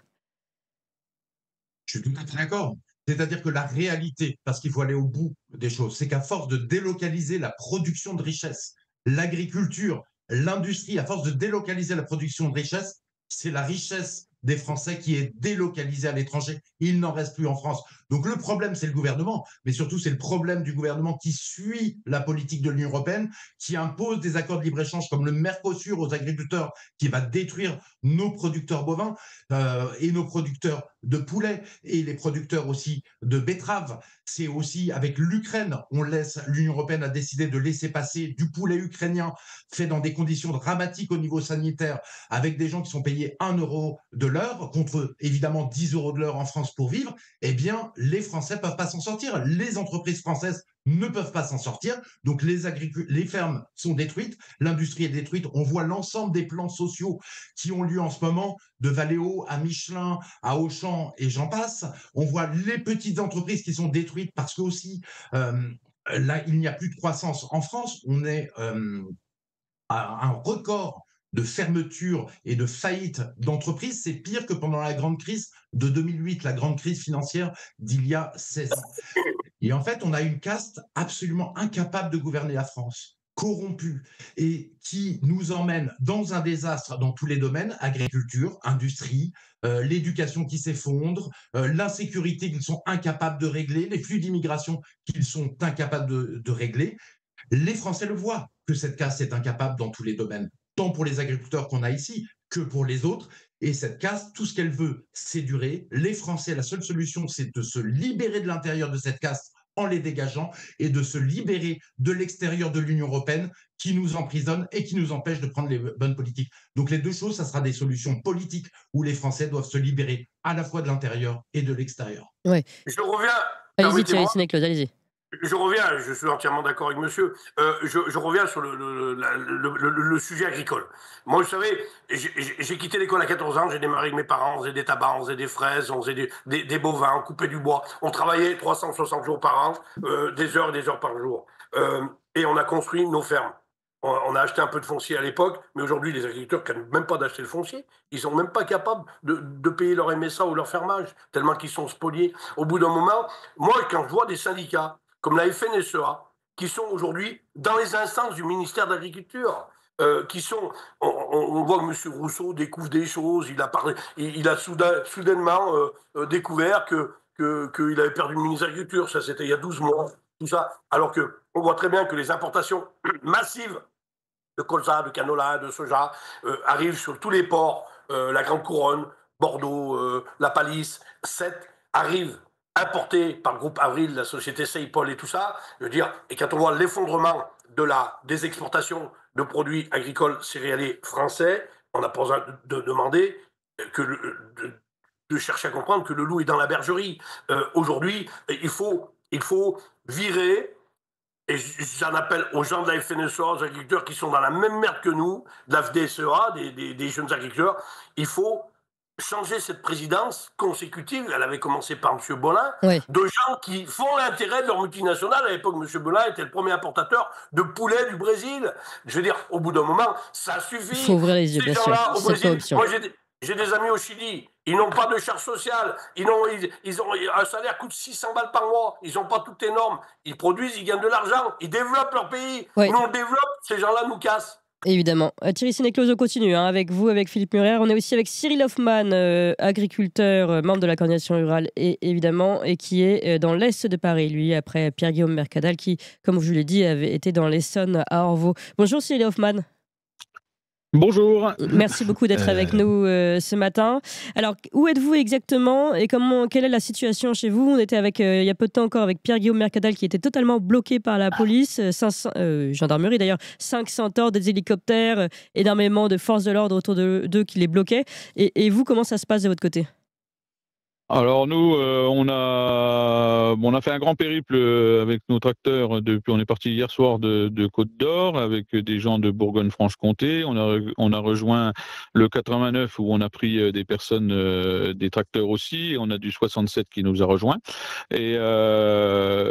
Je suis tout à fait d'accord. C'est-à-dire que la réalité, parce qu'il faut aller au bout des choses, c'est qu'à force de délocaliser la production de richesse, l'agriculture, l'industrie, à force de délocaliser la production de richesse, c'est la richesse des Français qui est délocalisée à l'étranger. Il n'en reste plus en France. Donc le problème, c'est le gouvernement, mais surtout c'est le problème du gouvernement qui suit la politique de l'Union européenne, qui impose des accords de libre-échange comme le Mercosur aux agriculteurs, qui va détruire nos producteurs bovins et nos producteurs de poulet et les producteurs aussi de betteraves. C'est aussi avec l'Ukraine, l'Union européenne a décidé de laisser passer du poulet ukrainien fait dans des conditions dramatiques au niveau sanitaire, avec des gens qui sont payés 1 euro de l'heure, contre évidemment 10 euros de l'heure en France pour vivre. Eh bien, les Français ne peuvent pas s'en sortir. Les entreprises françaises ne peuvent pas s'en sortir. Donc, les fermes sont détruites, l'industrie est détruite. On voit l'ensemble des plans sociaux qui ont lieu en ce moment, de Valeo à Michelin, à Auchan et j'en passe. On voit les petites entreprises qui sont détruites parce que aussi, là, il n'y a plus de croissance en France. On est à un record de fermeture et de faillite d'entreprises, c'est pire que pendant la grande crise de 2008, la grande crise financière d'il y a 16 ans. Et en fait, on a une caste absolument incapable de gouverner la France, corrompue, et qui nous emmène dans un désastre dans tous les domaines, agriculture, industrie, l'éducation qui s'effondre, l'insécurité qu'ils sont incapables de régler, les flux d'immigration qu'ils sont incapables de régler. Les Français le voient, que cette caste est incapable dans tous les domaines, tant pour les agriculteurs qu'on a ici que pour les autres. Et cette caste, tout ce qu'elle veut, c'est durer. Les Français, la seule solution, c'est de se libérer de l'intérieur de cette caste en les dégageant et de se libérer de l'extérieur de l'Union européenne qui nous emprisonne et qui nous empêche de prendre les bonnes politiques. Donc les deux choses, ça sera des solutions politiques où les Français doivent se libérer à la fois de l'intérieur et de l'extérieur. Ouais. Je reviens. Allez-y, Thierry Sénéclose, allez-y. Je reviens, je suis entièrement d'accord avec monsieur. Je reviens sur le sujet agricole. Moi, vous savez, j'ai quitté l'école à 14 ans, j'ai démarré avec mes parents, on faisait des tabacs, on faisait des fraises, on faisait des bovins, on coupait du bois. On travaillait 360 jours par an, des heures et des heures par jour. Et on a construit nos fermes. On a acheté un peu de foncier à l'époque, mais aujourd'hui, les agriculteurs ne gagnent même pas d'acheter le foncier. Ils sont même pas capables de payer leur MSA ou leur fermage, tellement qu'ils sont spoliés. Au bout d'un moment, moi, quand je vois des syndicats, comme la FNSEA, qui sont aujourd'hui dans les instances du ministère de l'Agriculture, on voit que M. Rousseau découvre des choses, il a soudainement découvert qu'il avait perdu le ministre de l'Agriculture, ça c'était il y a 12 mois, tout ça, alors qu'on voit très bien que les importations massives de colza, de canola, de soja arrivent sur tous les ports, la Grande Couronne, Bordeaux, la Palisse, Sète, arrivent importé par le groupe Avril, la société Seypol et tout ça, je veux dire, et quand on voit l'effondrement des exportations de produits agricoles céréaliers français, on n'a pas besoin de demander de chercher à comprendre que le loup est dans la bergerie. Aujourd'hui, il faut virer, et j'en appelle aux gens de la FNSEA, aux agriculteurs qui sont dans la même merde que nous, de la FDSEA, des jeunes agriculteurs, il faut changer cette présidence consécutive, elle avait commencé par M. Bollin, oui, de gens qui font l'intérêt de leur multinationale. À l'époque, M. Bollin était le premier importateur de poulet du Brésil. Je veux dire, au bout d'un moment, ça suffit. Il faut ouvrir les yeux, bien sûr. Au Brésil, moi, j'ai des amis au Chili, ils n'ont pas de charge sociale, ils ont un salaire coûte 600 balles par mois, ils n'ont pas toutes les normes, ils produisent, ils gagnent de l'argent, ils développent leur pays. Oui. Nous, on développe, ces gens-là nous cassent. Évidemment. Thierry Sénéclose, on continue avec vous, avec Philippe Murer. On est aussi avec Cyril Hoffman, agriculteur, membre de la coordination rurale, et évidemment, et qui est dans l'Est de Paris, lui, après Pierre-Guillaume Mercadal, qui, comme je vous l'ai dit, avait été dans l'Essonne à Orvaux. Bonjour Cyril Hoffman. Bonjour. Merci beaucoup d'être avec nous ce matin. Alors, où êtes-vous exactement et quelle est la situation chez vous ? On était avec, il y a peu de temps encore avec Pierre-Guillaume Mercadal qui était totalement bloqué par la police, gendarmerie d'ailleurs, 500 ordres, des hélicoptères, énormément de forces de l'ordre autour d'eux qui les bloquaient. Et vous, comment ça se passe de votre côté ? Alors nous, on a fait un grand périple avec nos tracteurs. On est parti hier soir de Côte d'Or avec des gens de Bourgogne-Franche-Comté. On a rejoint le 89 où on a pris des personnes, des tracteurs aussi. Et on a du 67 qui nous a rejoints. Et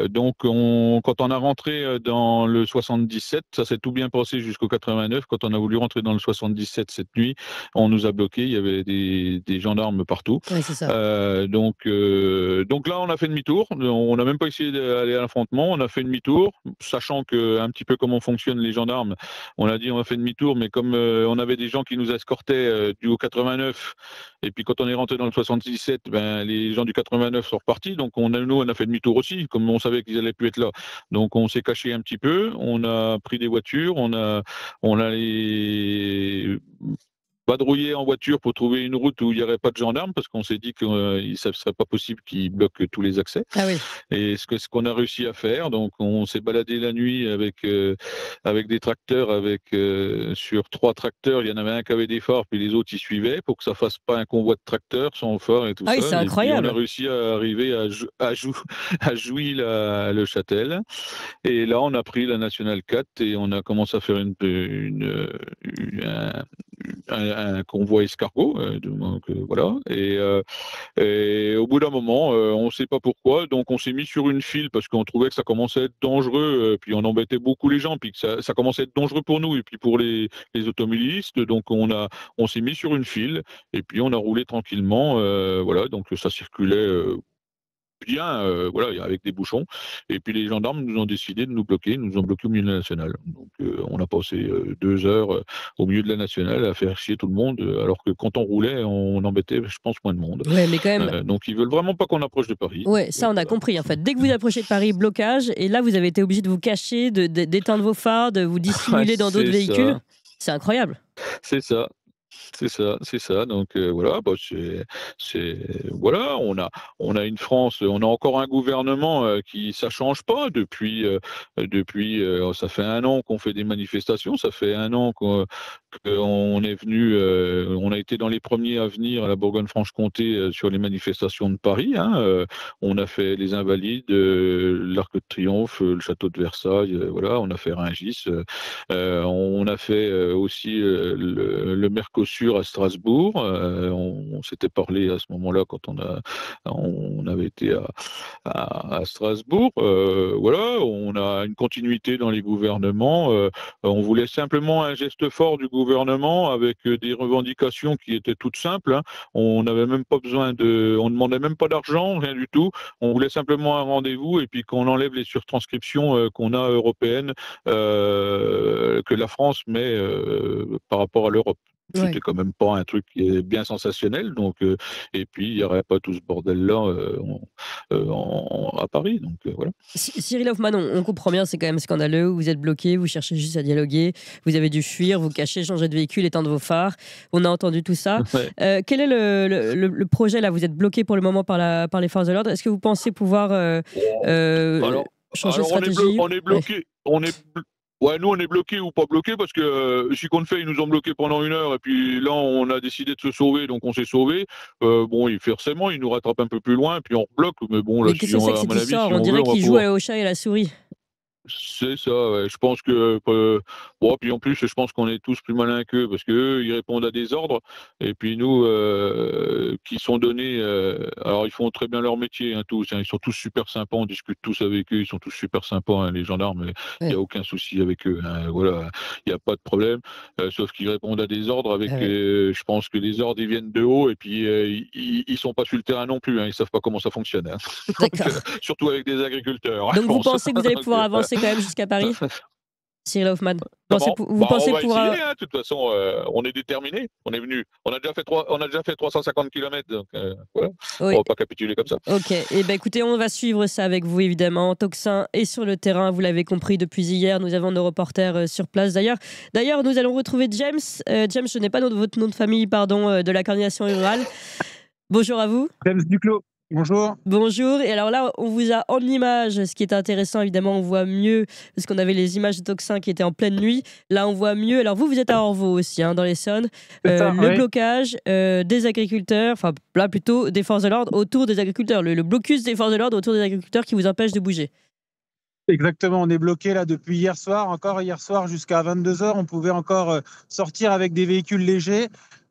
donc quand on a rentré dans le 77, ça s'est tout bien passé jusqu'au 89. Quand on a voulu rentrer dans le 77 cette nuit, on nous a bloqués. Il y avait des gendarmes partout. Ouais, c'est ça. Donc là, on a fait demi-tour. On n'a même pas essayé d'aller à l'affrontement. On a fait demi-tour, sachant un petit peu comment fonctionnent les gendarmes. On a dit on a fait demi-tour, mais comme on avait des gens qui nous escortaient du 89, et puis quand on est rentré dans le 77, les gens du 89 sont repartis. Donc nous, on a fait demi-tour aussi, comme on savait qu'ils allaient plus être là. Donc on s'est caché un petit peu. On a pris des voitures. On a les vadrouiller en voiture pour trouver une route où il n'y aurait pas de gendarmes, parce qu'on s'est dit que ça ne serait pas possible qu'ils bloquent tous les accès. Ah oui. Et ce qu'on a réussi à faire, donc on s'est baladé la nuit avec des tracteurs, sur 3 tracteurs, il y en avait un qui avait des phares, puis les autres y suivaient, pour que ça ne fasse pas un convoi de tracteurs sans phare et tout ça. Oui, c'est incroyable. Et on a réussi à arriver à Jouy-le-Châtel. Et là, on a pris la Nationale 4 et on a commencé à faire un convoi escargot. Donc, voilà. Et au bout d'un moment, on ne sait pas pourquoi, donc on s'est mis sur une file parce qu'on trouvait que ça commençait à être dangereux, puis on embêtait beaucoup les gens, puis que ça commençait à être dangereux pour nous et puis pour les automobilistes. Donc on s'est mis sur une file et puis on a roulé tranquillement. Voilà, donc ça circulait bien, voilà, avec des bouchons. Et puis les gendarmes nous ont décidé de nous bloquer, ils nous ont bloqués au milieu de la nationale. Donc on a passé 2 heures au milieu de la nationale à faire chier tout le monde, alors que quand on roulait, on embêtait, je pense, moins de monde. Ouais, mais quand même. Donc ils veulent vraiment pas qu'on approche de Paris. Ouais, ça on a compris. En fait, dès que vous approchez de Paris, blocage. Et là, vous avez été obligé de vous cacher, d'éteindre vos phares, de vous dissimuler dans d'autres véhicules. C'est incroyable. C'est ça. C'est ça. Donc voilà, bah, voilà, on a une France, on a encore un gouvernement qui ça change pas depuis ça fait 1 an qu'on fait des manifestations, ça fait 1 an qu'on est venu, on a été dans les premiers à venir à la Bourgogne-Franche-Comté sur les manifestations de Paris. On a fait les Invalides, l'Arc de Triomphe, le Château de Versailles, voilà, on a fait Rungis, on a fait aussi le Mercosur à Strasbourg. On s'était parlé à ce moment-là quand on avait été à Strasbourg. Voilà, on a une continuité dans les gouvernements. On voulait simplement un geste fort du gouvernement avec des revendications qui étaient toutes simples. On n'avait même pas besoin on demandait même pas d'argent, rien du tout. On voulait simplement un rendez-vous et puis qu'on enlève les surtranscriptions qu'on a européennes que la France met par rapport à l'Europe. C'était quand même pas un truc qui est bien sensationnel, donc et puis il n'y aurait pas tout ce bordel-là à Paris, donc voilà. Cyril Hoffman, on comprend bien, c'est quand même scandaleux. Vous êtes bloqué, vous cherchez juste à dialoguer, vous avez dû fuir, vous cachez, changer de véhicule, éteindre vos phares. On a entendu tout ça. Ouais. Quel est le projet là? Vous êtes bloqué pour le moment par les forces de l'ordre. Est-ce que vous pensez pouvoir changer de stratégie? On est bloqué. Ouais, nous on est bloqués ou pas bloqués parce que si qu'on fait, ils nous ont bloqués pendant 1 heure et puis là on a décidé de se sauver, donc on s'est sauvé. Bon, forcément ils nous rattrapent un peu plus loin et puis on rebloque, mais bon là, mais qu'est-ce que c'est que cette histoire? On dirait qu'ils jouent au chat et à la souris. C'est ça, ouais. Je pense que bon, puis en plus je pense qu'on est tous plus malins qu'eux parce qu'eux ils répondent à des ordres et puis nous qui sont donnés alors ils font très bien leur métier tous, ils sont tous super sympas, on discute tous avec eux, ils sont tous super sympas les gendarmes, il n'y a aucun souci avec eux, voilà, il n'y a pas de problème, sauf qu'ils répondent à des ordres avec je pense que les ordres ils viennent de haut et puis ils sont pas sur le terrain non plus, ils savent pas comment ça fonctionne. Donc, surtout avec des agriculteurs. Donc vous pensez que vous allez pouvoir avancer quand même jusqu'à Paris? Cyril Hoffman, vous pensez on va essayer, de toute façon, on est déterminé. On est venu, on a déjà fait 350 km, donc voilà. Oui. On va pas capituler comme ça. Ok, et écoutez, on va suivre ça avec vous évidemment. Toxin est sur le terrain, vous l'avez compris depuis hier. Nous avons nos reporters sur place. D'ailleurs, nous allons retrouver James. James, je n'ai pas votre nom de famille, pardon, de la coordination rurale. Bonjour à vous. James Duclos. Bonjour. Bonjour. Et alors là, on vous a en image. Ce qui est intéressant, évidemment, on voit mieux parce qu'on avait les images de Toxin qui étaient en pleine nuit. Là, on voit mieux. Alors vous êtes à Orvaux aussi, dans l'Essonne. Le blocage des agriculteurs, enfin là plutôt des forces de l'ordre autour des agriculteurs. Le blocus des forces de l'ordre autour des agriculteurs qui vous empêche de bouger. Exactement. On est bloqué là depuis hier soir. Encore hier soir jusqu'à 22h, on pouvait encore sortir avec des véhicules légers.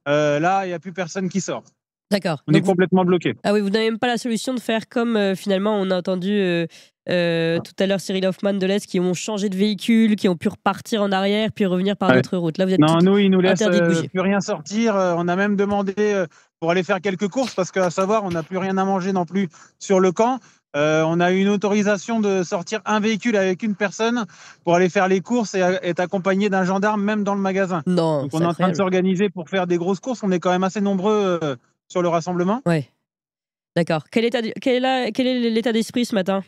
Là, il n'y a plus personne qui sort. D'accord. On est complètement bloqué. Ah oui, vous n'avez même pas la solution de faire comme finalement on a entendu tout à l'heure Cyril Hoffman de l'Est qui ont changé de véhicule, qui ont pu repartir en arrière puis revenir par d'autres routes. Là, vous êtes nous, ils nous laissent plus rien sortir. On a même demandé pour aller faire quelques courses parce qu'à savoir, on n'a plus rien à manger non plus sur le camp. On a eu une autorisation de sortir un véhicule avec une personne pour aller faire les courses et être accompagné d'un gendarme même dans le magasin. Non, donc on est en train de s'organiser pour faire des grosses courses. On est quand même assez nombreux sur le rassemblement. Oui. D'accord. Quel est l'état d'esprit ce matin?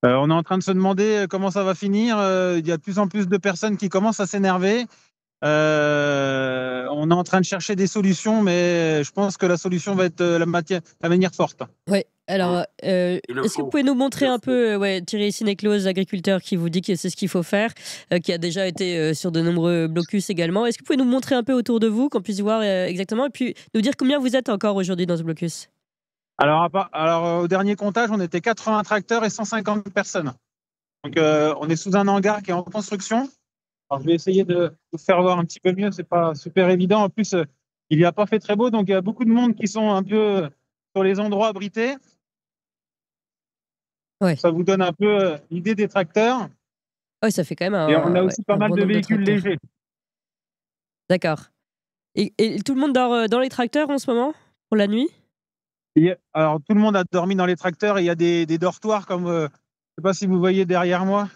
On est en train de se demander comment ça va finir. Il y a de plus en plus de personnes qui commencent à s'énerver. On est en train de chercher des solutions, mais je pense que la solution va être la manière forte. Oui. Alors, est-ce que vous pouvez nous montrer un peu Thierry Sinéclose, agriculteur, qui vous dit que c'est ce qu'il faut faire, qui a déjà été sur de nombreux blocus également. Est-ce que vous pouvez nous montrer un peu autour de vous, qu'on puisse voir exactement, et puis nous dire combien vous êtes encore aujourd'hui dans ce blocus? Alors, au dernier comptage, on était 80 tracteurs et 150 personnes. Donc, on est sous un hangar qui est en construction. Alors, je vais essayer de vous faire voir un petit peu mieux. C'est pas super évident. En plus, il n'y a pas fait très beau, donc il y a beaucoup de monde qui sont un peu sur les endroits abrités. Ouais. Ça vous donne un peu l'idée des tracteurs. Ouais, ça fait quand même Et on a aussi pas un mal bon de nombre véhicules tracteurs. légers. D'accord. Et tout le monde dort dans les tracteurs en ce moment pour la nuit? Alors, tout le monde a dormi dans les tracteurs et il y a des dortoirs comme, je ne sais pas si vous voyez derrière moi,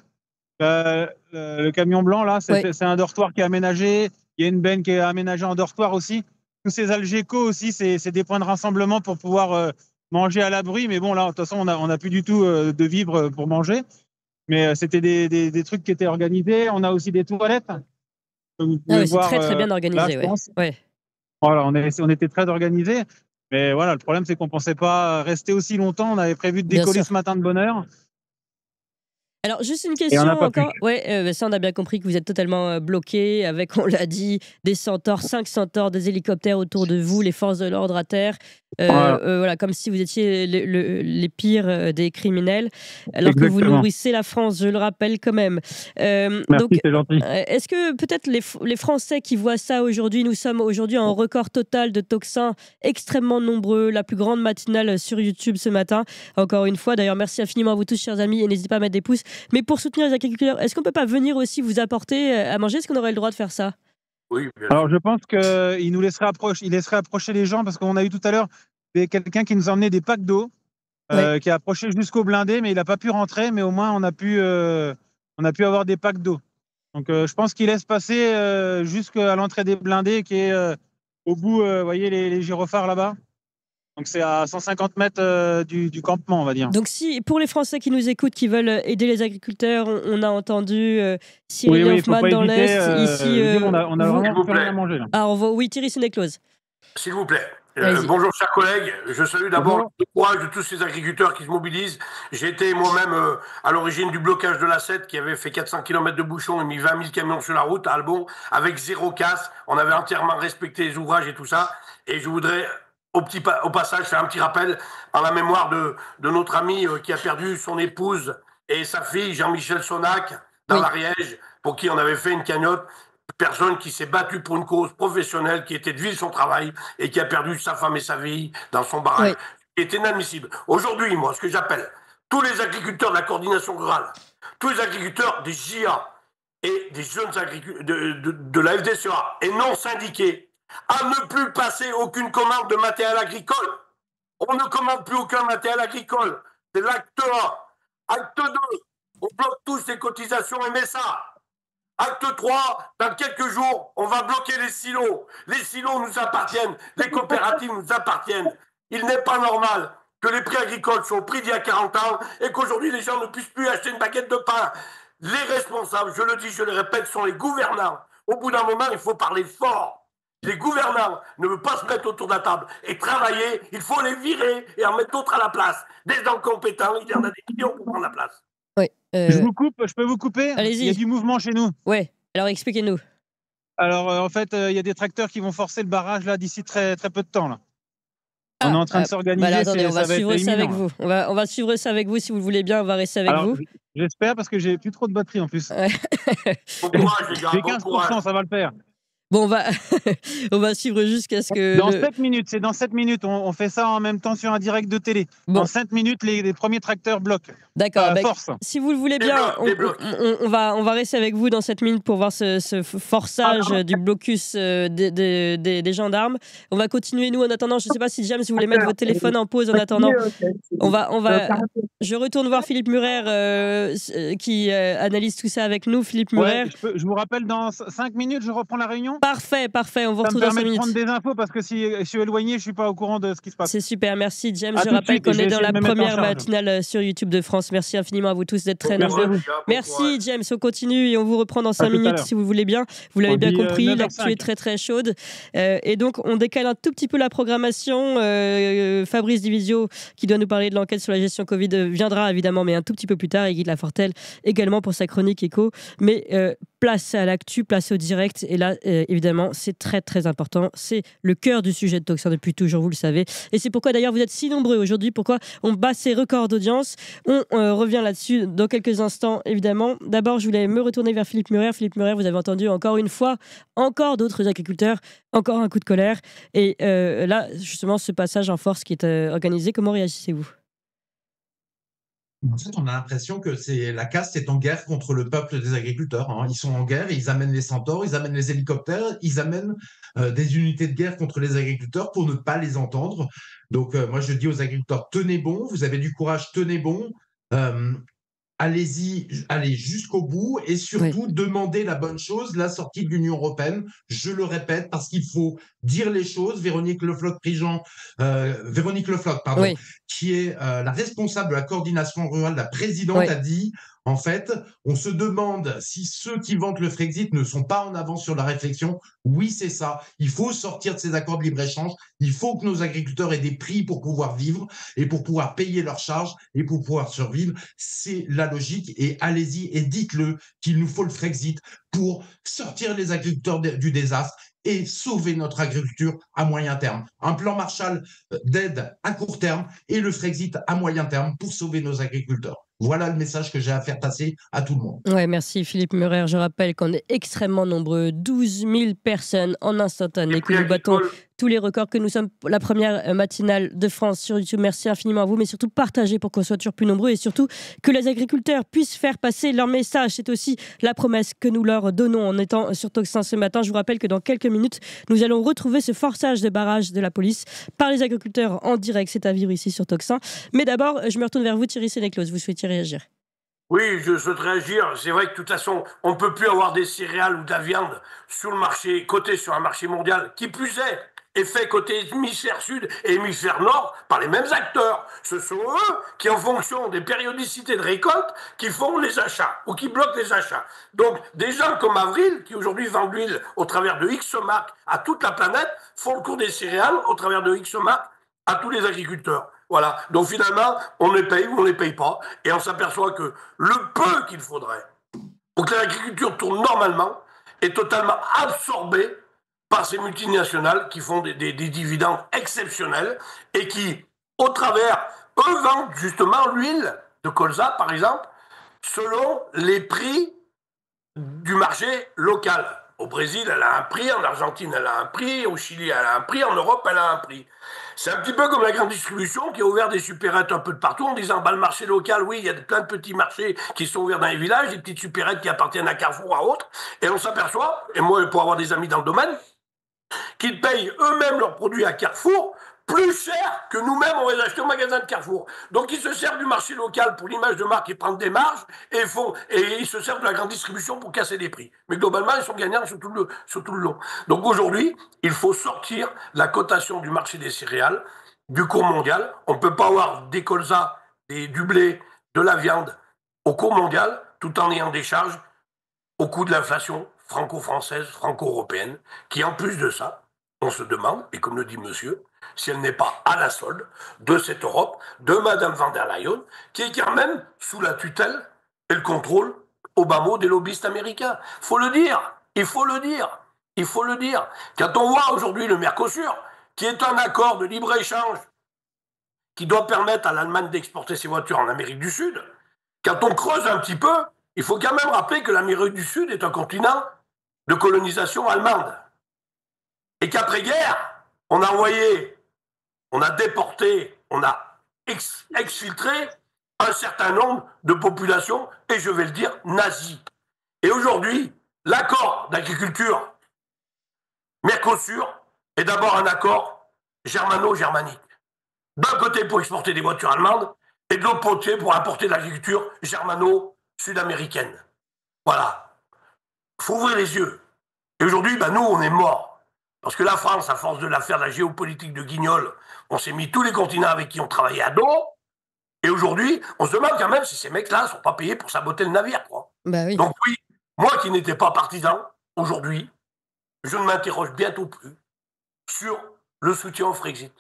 le camion blanc, là, c'est un dortoir qui est aménagé. Il y a une benne qui est aménagée en dortoir aussi. Tous ces Algeco aussi, c'est des points de rassemblement pour pouvoir manger à l'abri. Mais bon, là, de toute façon, on n'a plus du tout de vivres pour manger. Mais c'était des trucs qui étaient organisés. On a aussi des toilettes. C'est très, très bien organisé. Là, voilà, on était très organisés. Mais voilà, le problème, c'est qu'on ne pensait pas rester aussi longtemps. On avait prévu de décoller ce matin de bonne heure. Alors, juste une question encore. Ça, on a bien compris que vous êtes totalement bloqué avec, on l'a dit, des centaures, 5 centaures, des hélicoptères autour de vous, les forces de l'ordre à terre. Voilà, comme si vous étiez les pires des criminels, alors que vous nourrissez la France, je le rappelle quand même. Merci, c'est gentil. Est-ce que peut-être les Français qui voient ça aujourd'hui, nous sommes aujourd'hui en record total de toxins extrêmement nombreux, la plus grande matinale sur YouTube ce matin. Encore une fois, d'ailleurs, merci infiniment à vous tous, chers amis, et n'hésitez pas à mettre des pouces. Mais pour soutenir les agriculteurs, est-ce qu'on ne peut pas venir aussi vous apporter à manger? Est-ce qu'on aurait le droit de faire ça? Oui, bien Alors, je pense qu'il nous laisserait approcher les gens, parce qu'on a eu tout à l'heure quelqu'un qui nous a emmené des packs d'eau, qui a approché jusqu'au blindé, mais il n'a pas pu rentrer, mais au moins on a pu avoir des packs d'eau. Donc, je pense qu'il laisse passer jusqu'à l'entrée des blindés, qui est au bout, vous voyez les gyrophares là-bas. Donc, c'est à 150 mètres du campement, on va dire. Donc, si pour les Français qui nous écoutent, qui veulent aider les agriculteurs, on a entendu Cyril Hoffman dans l'Est. Ici, on a vraiment plus rien à manger. Là. Alors, Thierry Sénéclose. S'il vous plaît. Bonjour, chers collègues. Je salue d'abord le courage de tous ces agriculteurs qui se mobilisent. J'ai été moi-même à l'origine du blocage de l'A7 qui avait fait 400 km de bouchons et mis 20 000 camions sur la route à Albon avec 0 casse. On avait entièrement respecté les ouvrages et tout ça. Et je voudrais, au passage, faire un petit rappel en la mémoire de notre ami qui a perdu son épouse et sa fille, Jean-Michel Sonac, dans l'Ariège, pour qui on avait fait une cagnotte. Personne qui s'est battue pour une cause professionnelle, qui était de vivre son travail et qui a perdu sa femme et sa fille dans son barrage. C'est inadmissible. Aujourd'hui, moi, ce que j'appelle tous les agriculteurs de la coordination rurale, tous les agriculteurs des JA et des jeunes agriculteurs de la FDSEA et non syndiqués, à ne plus passer aucune commande de matériel agricole. On ne commande plus aucun matériel agricole. C'est l'acte 1. Acte 2, on bloque tous les cotisations MSA. Acte 3, dans quelques jours, on va bloquer les silos. Les silos nous appartiennent, les coopératives nous appartiennent. Il n'est pas normal que les prix agricoles soient au prix d'il y a 40 ans et qu'aujourd'hui les gens ne puissent plus acheter une baguette de pain. Les responsables, je le dis, je le répète, sont les gouvernants. Au bout d'un moment, il faut parler fort. Les gouvernants ne veulent pas se mettre autour de la table et travailler, il faut les virer et en mettre d'autres à la place. Des incompétents, il y en a des millions pour prendre la place. Je peux vous couper? Allez-y. Il y a du mouvement chez nous. Ouais, alors expliquez-nous. Alors, en fait, il y a des tracteurs qui vont forcer le barrage là d'ici très, très peu de temps. Là. On est en train de s'organiser. Attendez, on va suivre ça avec vous. On va suivre ça avec vous si vous le voulez bien. On va rester avec vous. J'espère parce que j'ai plus trop de batterie en plus. Bon courage, les gars. J'ai 15%, ça va le faire. Bon, on va suivre jusqu'à ce que... Dans 7 minutes, c'est dans 7 minutes. On fait ça en même temps sur un direct de télé. Dans 7 minutes, les premiers tracteurs bloquent. D'accord. Force. Si vous le voulez bien, on va rester avec vous dans 7 minutes pour voir ce forçage du blocus des gendarmes. On va continuer, nous, en attendant. Je ne sais pas si James, si vous voulez mettre votre téléphone en pause en attendant. Je retourne voir Philippe Murer qui analyse tout ça avec nous. Philippe Murer. Je vous rappelle, dans 5 minutes, je reprends la réunion. Parfait. On vous retrouve dans 5 minutes. Ça me permet de prendre des infos parce que si je suis éloigné, je ne suis pas au courant de ce qui se passe. C'est super, merci James. Je rappelle qu'on est dans la première matinale sur YouTube de France. Merci infiniment à vous tous d'être très nombreux. Merci James, on continue et on vous reprend dans 5 minutes si vous voulez bien. Vous l'avez bien compris, l'actu est très très chaude. Et donc on décale un tout petit peu la programmation. Fabrice Divisio qui doit nous parler de l'enquête sur la gestion Covid viendra évidemment, mais un tout petit peu plus tard, et Guy de Lafortelle également pour sa chronique éco. Mais place à l'actu, place au direct. Et là, évidemment, c'est très très important. C'est le cœur du sujet de Tocsin depuis toujours, vous le savez. Et c'est pourquoi d'ailleurs vous êtes si nombreux aujourd'hui, pourquoi on bat ces records d'audience. On revient là-dessus dans quelques instants, évidemment. D'abord, je voulais me retourner vers Philippe Murer. Philippe Murer, vous avez entendu encore une fois, encore d'autres agriculteurs, encore un coup de colère. Et là, justement, ce passage en force qui est organisé, comment réagissez-vous ? En fait, on a l'impression que la caste est en guerre contre le peuple des agriculteurs. Ils sont en guerre, et ils amènent les centaures, ils amènent les hélicoptères, ils amènent des unités de guerre contre les agriculteurs pour ne pas les entendre. Donc, moi, je dis aux agriculteurs, tenez bon, vous avez du courage, tenez bon. Allez-y, allez jusqu'au bout et surtout demandez la bonne chose, la sortie de l'Union européenne. Je le répète parce qu'il faut dire les choses. Véronique Le Floch-Prigent, qui est la responsable de la coordination rurale, la présidente, a dit en fait, on se demande si ceux qui vantent le Frexit ne sont pas en avance sur la réflexion. Oui, c'est ça. Il faut sortir de ces accords de libre-échange. Il faut que nos agriculteurs aient des prix pour pouvoir vivre et pour pouvoir payer leurs charges et pour pouvoir survivre. C'est la logique et allez-y et dites-le qu'il nous faut le Frexit pour sortir les agriculteurs du désastre et sauver notre agriculture à moyen terme. Un plan Marshall d'aide à court terme et le Frexit à moyen terme pour sauver nos agriculteurs. Voilà le message que j'ai à faire passer à tout le monde. Ouais, merci Philippe Murer. Je rappelle qu'on est extrêmement nombreux, 12 000 personnes en instantané, que nous battons tous les records, que nous sommes la première matinale de France sur YouTube. Merci infiniment à vous, mais surtout partagez pour qu'on soit toujours plus nombreux et surtout que les agriculteurs puissent faire passer leur message. C'est aussi la promesse que nous leur donnons en étant sur Tocsin ce matin. Je vous rappelle que dans quelques minutes, nous allons retrouver ce forçage de barrage de la police par les agriculteurs en direct. C'est à vivre ici sur Tocsin. Mais d'abord, je me retourne vers vous, Thierry Sénéclause. Vous souhaitiez réagir? Oui, je souhaite réagir. C'est vrai que de toute façon, on ne peut plus avoir des céréales ou de la viande sur le marché, coté sur un marché mondial. Qui plus est fait côté hémisphère sud et hémisphère nord par les mêmes acteurs. Ce sont eux qui, en fonction des périodicités de récolte, qui font les achats ou qui bloquent les achats. Donc, des gens comme Avril, qui aujourd'hui vendent l'huile au travers de X-Mark à toute la planète, font le cours des céréales au travers de X-Mark à tous les agriculteurs. Voilà. Donc finalement, on les paye ou on les paye pas. Et on s'aperçoit que le peu qu'il faudrait pour que l'agriculture tourne normalement est totalement absorbé par ces multinationales qui font des dividendes exceptionnels et qui, au travers, eux vendent justement l'huile de colza, par exemple, selon les prix du marché local. Au Brésil, elle a un prix, en Argentine, elle a un prix, au Chili, elle a un prix, en Europe, elle a un prix. C'est un petit peu comme la grande distribution qui a ouvert des supérettes un peu de partout en disant le marché local, oui, il y a plein de petits marchés qui sont ouverts dans les villages, des petites supérettes qui appartiennent à Carrefour ou à autres. Et on s'aperçoit, et moi pour avoir des amis dans le domaine, qu'ils payent eux-mêmes leurs produits à Carrefour plus cher que nous-mêmes on les achète au magasin de Carrefour. Donc ils se servent du marché local pour l'image de marque et prendre des marges et ils se servent de la grande distribution pour casser des prix. Mais globalement, ils sont gagnants sur tout le long. Donc aujourd'hui, il faut sortir la cotation du marché des céréales du cours mondial. On ne peut pas avoir des colzas, du blé, de la viande au cours mondial tout en ayant des charges au coût de l'inflation franco-française, franco-européenne, qui en plus de ça, on se demande, et comme le dit monsieur, si elle n'est pas à la solde de cette Europe, de Madame van der Leyen, qui est quand même sous la tutelle et le contrôle au bas mot des lobbyistes américains. Faut le dire, il faut le dire, il faut le dire. Quand on voit aujourd'hui le Mercosur, qui est un accord de libre-échange qui doit permettre à l'Allemagne d'exporter ses voitures en Amérique du Sud, quand on creuse un petit peu, il faut quand même rappeler que l'Amérique du Sud est un continent de colonisation allemande. Et qu'après-guerre, on a envoyé, on a déporté, on a exfiltré un certain nombre de populations, et je vais le dire, nazies. Et aujourd'hui, l'accord d'agriculture Mercosur est d'abord un accord germano-germanique. D'un côté pour exporter des voitures allemandes, et de l'autre côté pour importer de l'agriculture germano-sud-américaine. Voilà. Il faut ouvrir les yeux. Et aujourd'hui, nous, on est morts. Parce que la France, à force de la faire de la géopolitique de guignol, on s'est mis tous les continents avec qui on travaillait à dos. Et aujourd'hui, on se demande quand même si ces mecs-là ne sont pas payés pour saboter le navire, quoi. Bah oui. Donc oui, moi qui n'étais pas partisan, aujourd'hui, je ne m'interroge bientôt plus sur le soutien au Frexit.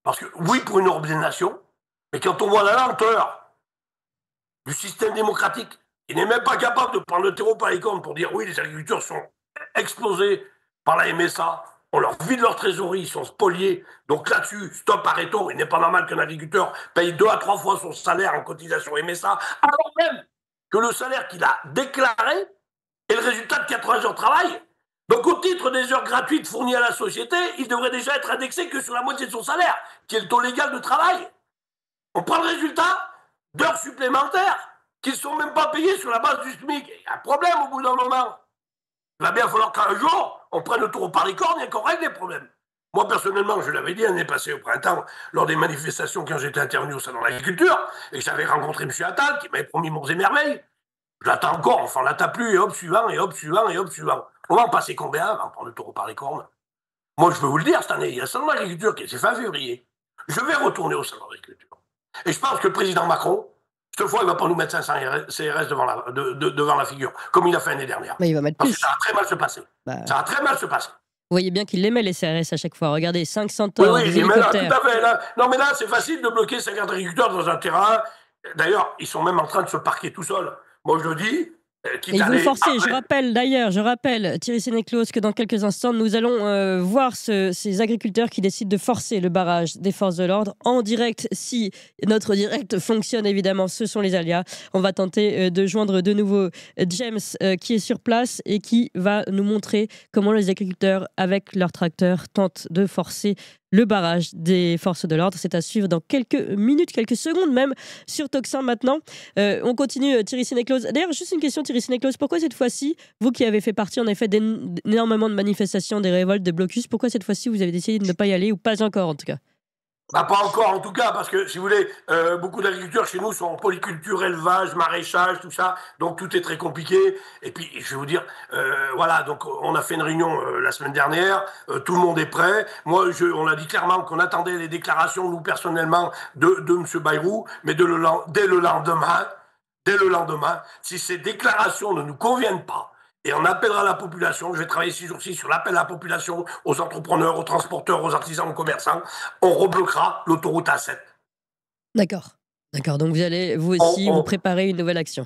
Parce que oui, pour une Europe des nations, Mais quand on voit la lenteur du système démocratique, il n'est même pas capable de prendre le taureau par les cornes pour dire oui, les agriculteurs sont explosés par la MSA, on leur vide leur trésorerie, ils sont spoliés. Donc là-dessus, stop, arrêtons. Il n'est pas normal qu'un agriculteur paye 2 à 3 fois son salaire en cotisation MSA, alors même que le salaire qu'il a déclaré est le résultat de 80 heures de travail. Donc au titre des heures gratuites fournies à la société, il devrait déjà être indexé que sur la moitié de son salaire, qui est le taux légal de travail. On prend le résultat d'heures supplémentaires qui ne sont même pas payées sur la base du SMIC. Il y a un problème au bout d'un moment. Il va bien falloir qu'un jour, on prenne le taureau par les cornes et qu'on règle les problèmes. Moi, personnellement, je l'avais dit l'année passée au printemps, lors des manifestations quand j'étais intervenu au Salon de l'Agriculture, et que j'avais rencontré M. Attal, qui m'avait promis monts et merveilles. Je l'attends encore, enfin, on l'attend plus, et hop, suivant, et hop, suivant, et hop, suivant. On va en passer combien avant de prendre le taureau par les cornes? Moi, je peux vous le dire, cette année, il y a le Salon de l'Agriculture qui est fin février. Je vais retourner au Salon de l'Agriculture. Et je pense que le président Macron, cette fois, il ne va pas nous mettre 500 CRS devant la figure, comme il a fait l'année dernière. Mais il va mettre Parce plus. que ça va très mal se passer. Ça va très mal se passer. Vous voyez bien qu'il les met, les CRS, à chaque fois. Regardez, 500 tonnes, des hélicoptères. Tout à fait. Là. Non, mais là, c'est facile de bloquer 50 agriculteurs dans un terrain. D'ailleurs, ils sont même en train de se parquer tout seuls. Moi, je le dis. Ils vont forcer, je rappelle, Thierry Sénéclose, que dans quelques instants, nous allons voir ces agriculteurs qui décident de forcer le barrage des forces de l'ordre en direct. Si notre direct fonctionne, évidemment, ce sont les alias. On va tenter de joindre de nouveau James qui est sur place et qui va nous montrer comment les agriculteurs, avec leurs tracteurs, tentent de forcer le barrage des forces de l'ordre. C'est à suivre dans quelques minutes, quelques secondes même, sur Tocsin maintenant. On continue, Thierry Sénéclose. D'ailleurs, juste une question, Thierry Sénéclose. Pourquoi cette fois-ci, vous qui avez fait partie en effet d'énormément de manifestations, des révoltes, des blocus, pourquoi cette fois-ci vous avez décidé de ne pas y aller, ou pas encore en tout cas? Bah, pas encore en tout cas, parce que si vous voulez, beaucoup d'agriculteurs chez nous sont en polyculture, élevage, maraîchage, tout ça, donc tout est très compliqué. Et puis, je vais vous dire, voilà, donc on a fait une réunion la semaine dernière, tout le monde est prêt. Moi, on a dit clairement qu'on attendait les déclarations, nous personnellement, de M. Bayrou, mais dès le lendemain, si ces déclarations ne nous conviennent pas, et on appellera la population, je vais travailler 6 jours-ci sur l'appel à la population, aux entrepreneurs, aux transporteurs, aux artisans, aux commerçants, on rebloquera l'autoroute A7. D'accord. Donc vous allez, vous aussi, vous préparer une nouvelle action.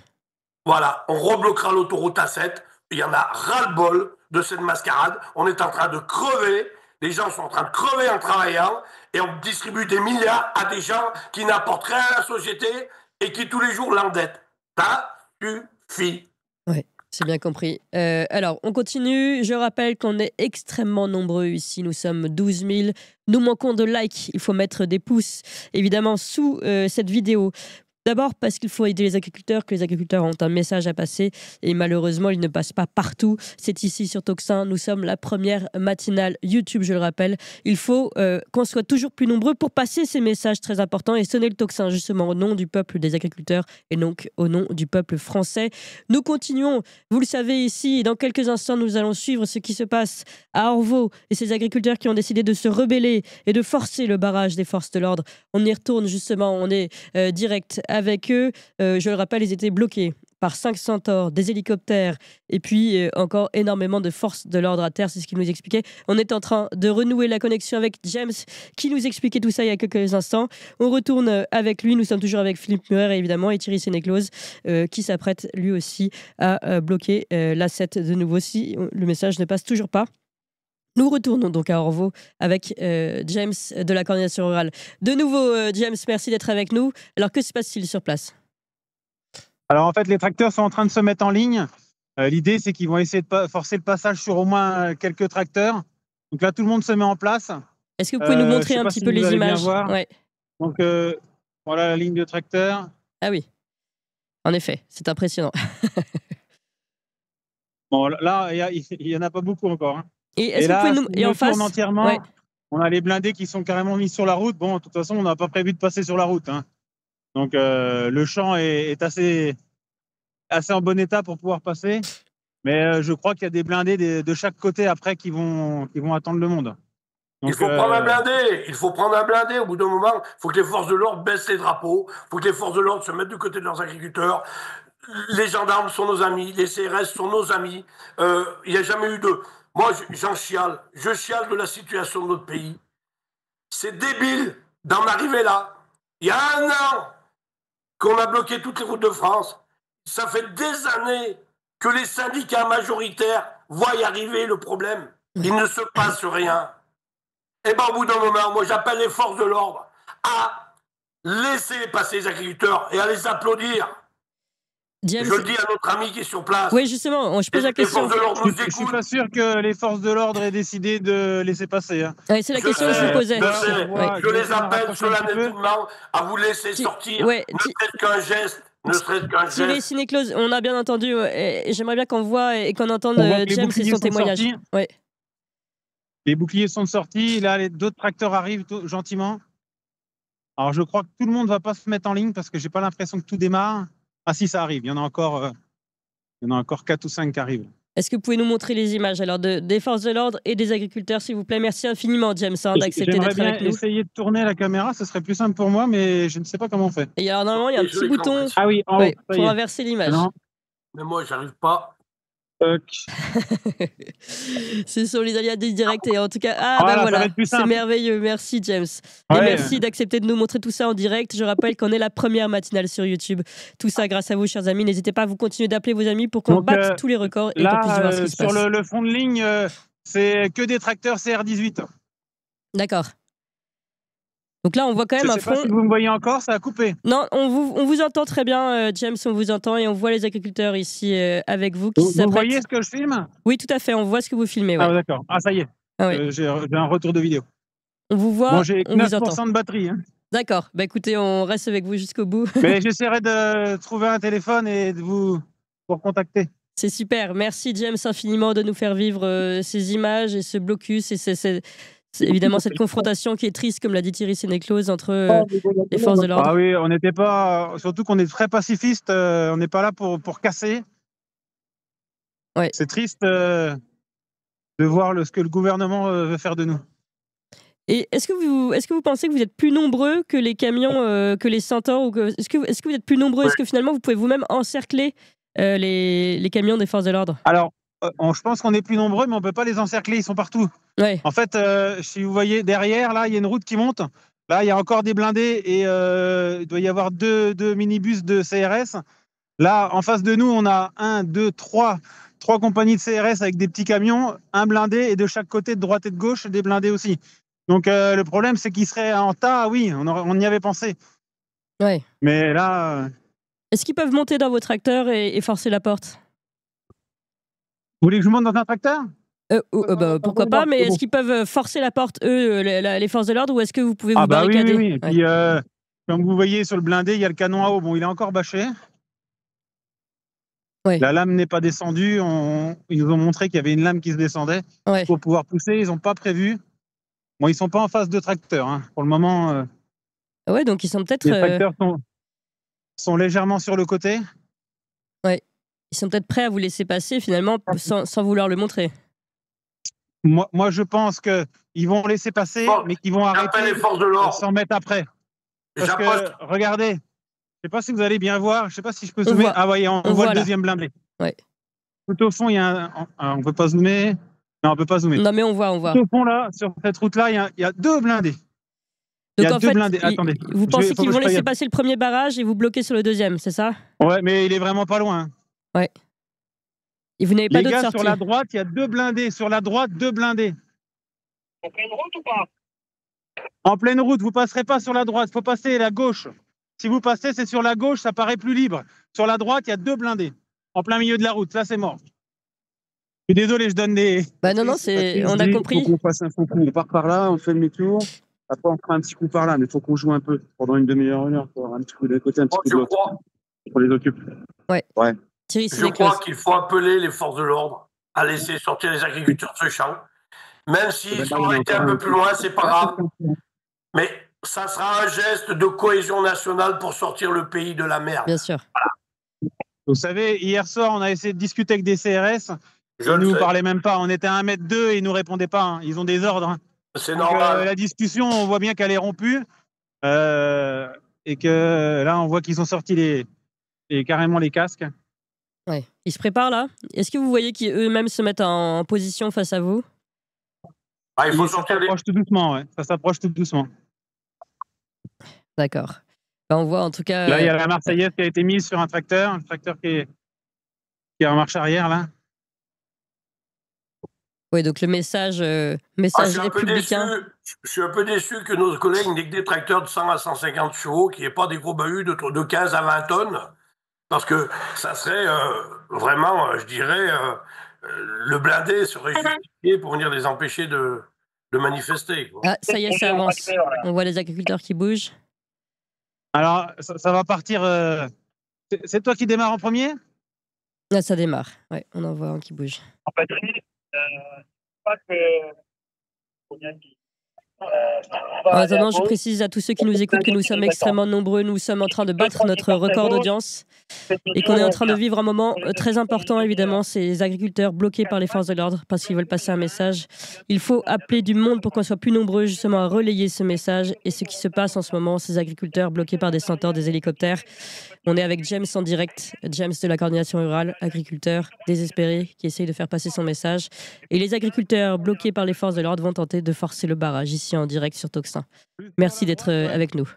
Voilà, on rebloquera l'autoroute A7. Il y en a ras-le-bol de cette mascarade. On est en train de crever. Les gens sont en train de crever en travaillant. Et on distribue des milliards à des gens qui n'apportent rien à la société et qui tous les jours l'endettent. Ça suffit. Ouais. C'est bien compris. Alors, on continue. Je rappelle qu'on est extrêmement nombreux ici. Nous sommes 12 000. Nous manquons de likes. Il faut mettre des pouces, évidemment, sous cette vidéo. D'abord parce qu'il faut aider les agriculteurs, que les agriculteurs ont un message à passer et malheureusement, ils ne passent pas partout. C'est ici sur Tocsin, nous sommes la première matinale YouTube, je le rappelle. Il faut qu'on soit toujours plus nombreux pour passer ces messages très importants et sonner le Tocsin justement au nom du peuple des agriculteurs et donc au nom du peuple français. Nous continuons, vous le savez ici, dans quelques instants, nous allons suivre ce qui se passe à Orvault et ces agriculteurs qui ont décidé de se rebeller et de forcer le barrage des forces de l'ordre. On y retourne justement, on est direct avec eux. Je le rappelle, ils étaient bloqués par 5 centaures, des hélicoptères et puis encore énormément de forces de l'ordre à terre, c'est ce qu'il nous expliquait. On est en train de renouer la connexion avec James qui nous expliquait tout ça il y a quelques instants. On retourne avec lui, nous sommes toujours avec Philippe Murer évidemment et Thierry Sénéclose qui s'apprête lui aussi à bloquer l'A7 de nouveau si le message ne passe toujours pas. Nous retournons donc à Orvault avec James de la coordination rurale. De nouveau, James, merci d'être avec nous. Alors, que se passe-t-il sur place? Alors, en fait, les tracteurs sont en train de se mettre en ligne. L'idée, c'est qu'ils vont essayer de forcer le passage sur au moins quelques tracteurs. Donc là, tout le monde se met en place. Est-ce que vous pouvez nous montrer un petit peu les images? Ouais. Donc, voilà la ligne de tracteurs. Ah oui, en effet, c'est impressionnant. Bon, là, il n'y en a pas beaucoup encore. Hein. Et est-ce que vous pouvez nous... Et en face entièrement, ouais. On a les blindés qui sont carrément mis sur la route. Bon, de toute façon, on n'a pas prévu de passer sur la route. Hein. Donc, le champ est assez en bon état pour pouvoir passer. Mais je crois qu'il y a des blindés de chaque côté après qui vont attendre le monde. Donc, il faut prendre un blindé. Il faut prendre un blindé. Au bout d'un moment, il faut que les forces de l'ordre baissent les drapeaux. Il faut que les forces de l'ordre se mettent du côté de leurs agriculteurs. Les gendarmes sont nos amis. Les CRS sont nos amis. Il n'y a jamais eu de... Moi, j'en chiale. Je chiale de la situation de notre pays. C'est débile d'en arriver là. Il y a 1 an qu'on a bloqué toutes les routes de France. Ça fait des années que les syndicats majoritaires voient y arriver le problème. Il ne se passe rien. Et bien, au bout d'un moment, moi, j'appelle les forces de l'ordre à laisser passer les agriculteurs et à les applaudir. James... Je le dis à notre ami qui est sur place. Oui, justement, je pose la question. Je ne suis pas sûr que les forces de l'ordre aient décidé de laisser passer. Hein. Ouais, c'est la question que je vous posais. Je les appelle solennellement à vous laisser sortir, ne serait-ce qu'un geste. Ne serait-ce qu'un geste. Thierry Sinéclose, on a bien entendu, et j'aimerais bien qu'on voit et qu'on entende James et son témoignage. Ouais. Les boucliers sont sortis, là d'autres tracteurs arrivent gentiment. Alors je crois que tout le monde ne va pas se mettre en ligne parce que j'ai pas l'impression que tout démarre. Ah si, ça arrive, il y en a encore 4 ou 5 qui arrivent. Est-ce que vous pouvez nous montrer les images alors des forces de l'ordre et des agriculteurs, s'il vous plaît? Merci infiniment, James, d'accepter d'être avec nous. Essayer de tourner la caméra, ce serait plus simple pour moi, mais je ne sais pas comment on fait. Et alors normalement, il y a un petit bouton pour inverser l'image. Mais moi, j'arrive pas. Ce sont les aléas du direct et en tout cas, voilà, c'est merveilleux. Merci James. Et merci d'accepter de nous montrer tout ça en direct. Je rappelle qu'on est la première matinale sur YouTube. Tout ça grâce à vous, chers amis. N'hésitez pas à vous continuer d'appeler vos amis pour qu'on batte tous les records et qu'on puisse voir ce qui se passe. Sur le fond de ligne, c'est que des tracteurs CR18. D'accord. Donc là, on voit quand même un front. Je sais pas si vous me voyez encore, ça a coupé. Non, on vous entend très bien, James, on vous entend et on voit les agriculteurs ici avec vous. Vous voyez ce que je filme? Oui, tout à fait, on voit ce que vous filmez. Ouais. Ah d'accord, ça y est, j'ai un retour de vidéo. On vous voit, bon, j'ai 9% de batterie. Hein. D'accord, bah écoutez, on reste avec vous jusqu'au bout. Mais j'essaierai de trouver un téléphone et de vous recontacter. C'est super, merci James infiniment de nous faire vivre ces images et ce blocus et c'est évidemment cette confrontation qui est triste, comme l'a dit Thierry Sinéclose, entre les forces de l'ordre. Ah oui, on n'était pas. Surtout qu'on est très pacifiste, on n'est pas là pour casser. Ouais. C'est triste de voir ce que le gouvernement veut faire de nous. Et est-ce que vous pensez que vous êtes plus nombreux que les camions, que les centaures est-ce que vous êtes plus nombreux? Est-ce que finalement vous pouvez vous-même encercler les camions des forces de l'ordre? Alors, je pense qu'on est plus nombreux, mais on ne peut pas les encercler, ils sont partout. Ouais. En fait, si vous voyez derrière, là, il y a une route qui monte. Là, il y a encore des blindés et il doit y avoir deux minibus de CRS. Là, en face de nous, on a 3 compagnies de CRS avec des petits camions, un blindé et de chaque côté, de droite et de gauche, des blindés aussi. Donc, le problème, c'est qu'ils seraient en tas. Oui, on y avait pensé. Ouais. Mais là... Est-ce qu'ils peuvent monter dans vos tracteurs et forcer la porte? Vous voulez que je monte dans un tracteur? Pourquoi pas, mais est-ce qu'ils peuvent forcer la porte, eux, les forces de l'ordre, ou est-ce que vous pouvez vous barricader? Oui. Et puis, comme vous voyez sur le blindé, il y a le canon à eau. Bon, il est encore bâché. Ouais. La lame n'est pas descendue. Ils nous ont montré qu'il y avait une lame qui se descendait pour pouvoir pousser. Ils n'ont pas prévu. Bon, ils ne sont pas en face de tracteur. Hein. Pour le moment... Ouais, donc ils sont peut-être... Les tracteurs sont légèrement sur le côté. Ouais. Ils sont peut-être prêts à vous laisser passer, finalement, sans vouloir le montrer. Moi, je pense qu'ils vont laisser passer, mais qu'ils vont arrêter les forces de l'ordre. 100 mètres après. Parce que, regardez, je ne sais pas si vous allez bien voir, je ne sais pas si je peux zoomer. Ah oui, on voit le deuxième blindé. Ouais. Tout au fond, il y a on ne peut pas zoomer. Non, on ne peut pas zoomer. Non, mais on voit. Tout au fond, là, sur cette route-là, il y a 2 blindés. Donc en fait, Attendez. Vous pensez qu'ils vont laisser passer le premier barrage et vous bloquer sur le deuxième, c'est ça? Ouais, mais il est vraiment pas loin. Ouais. Et vous n'avez pas d'autre sortie? Sur la droite, il y a 2 blindés. Sur la droite, 2 blindés. En pleine route ou pas? En pleine route, vous ne passerez pas sur la droite. Il faut passer à la gauche. Si vous passez, c'est sur la gauche, ça paraît plus libre. Sur la droite, il y a 2 blindés. En plein milieu de la route. Ça, c'est mort. Je suis désolé, je donne des... non, on a compris. Il faut qu'on fasse un faux coup. On part par là, on fait demi-tour. Après, on fera un petit coup par là, mais il faut qu'on joue un peu pendant une demi-heure, 1 heure. Un petit coup d'un côté, un petit coup de l'autre. On les occupe. Ouais. Je crois qu'il faut appeler les forces de l'ordre à laisser sortir les agriculteurs de ce champ. Même s'ils ont été un peu plus loin, c'est pas grave. Mais ça sera un geste de cohésion nationale pour sortir le pays de la merde. Bien sûr. Voilà. Vous savez, hier soir, on a essayé de discuter avec des CRS. Ils ne nous parlaient même pas. On était à 1,2 m et ils ne nous répondaient pas. Hein. Ils ont des ordres. Hein. C'est normal. La discussion, on voit bien qu'elle est rompue. Et que là, on voit qu'ils ont sorti carrément les casques. Ouais. Ils se préparent là. Est-ce que vous voyez qu'eux-mêmes se mettent en position face à vous? Il faut sortir tout doucement, ouais. Ça s'approche tout doucement. D'accord. On voit en tout cas. Là, il y a la Marseillaise qui a été mise sur un tracteur qui est en marche arrière, là. Oui, donc le message républicain. Je suis un peu déçu que nos collègues n'aient que des tracteurs de 100 à 150 chevaux, qu'il n'y ait pas des gros bahuts de 15 à 20 tonnes, parce que ça serait vraiment, je dirais, le blindé serait justifié pour venir les empêcher de manifester. Quoi. Ah, ça y est, ça avance. On voit les agriculteurs qui bougent. Alors, ça va partir. C'est toi qui démarre en premier? Là, ça démarre. Ouais, on en voit un qui bouge. En fait, pas que. En attendant, je précise à tous ceux qui nous écoutent que nous sommes extrêmement nombreux. Nous sommes en train de battre notre record d'audience et qu'on est en train de vivre un moment très important, évidemment. Ces agriculteurs bloqués par les forces de l'ordre parce qu'ils veulent passer un message. Il faut appeler du monde pour qu'on soit plus nombreux, justement, à relayer ce message. Et ce qui se passe en ce moment, ces agriculteurs bloqués par des centaures, des hélicoptères. On est avec James en direct, James de la coordination rurale, agriculteur désespéré qui essaye de faire passer son message. Et les agriculteurs bloqués par les forces de l'ordre vont tenter de forcer le barrage ici en direct sur Tocsin. Merci d'être avec nous.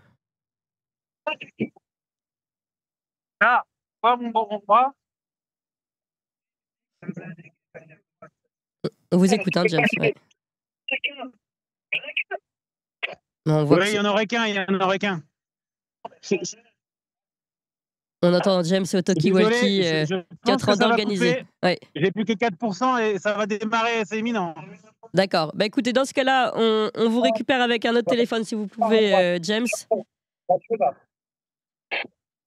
Ah, pas mon bon bras. On vous écoute, hein, James. Ouais. On voit il y en aurait qu'un. On entend James au talkie-walkie, 4 ans d'organiser. Ouais. J'ai plus que 4% et ça va démarrer, c'est imminent. D'accord. Bah, écoutez, dans ce cas-là, on vous récupère avec un autre téléphone si vous pouvez, James.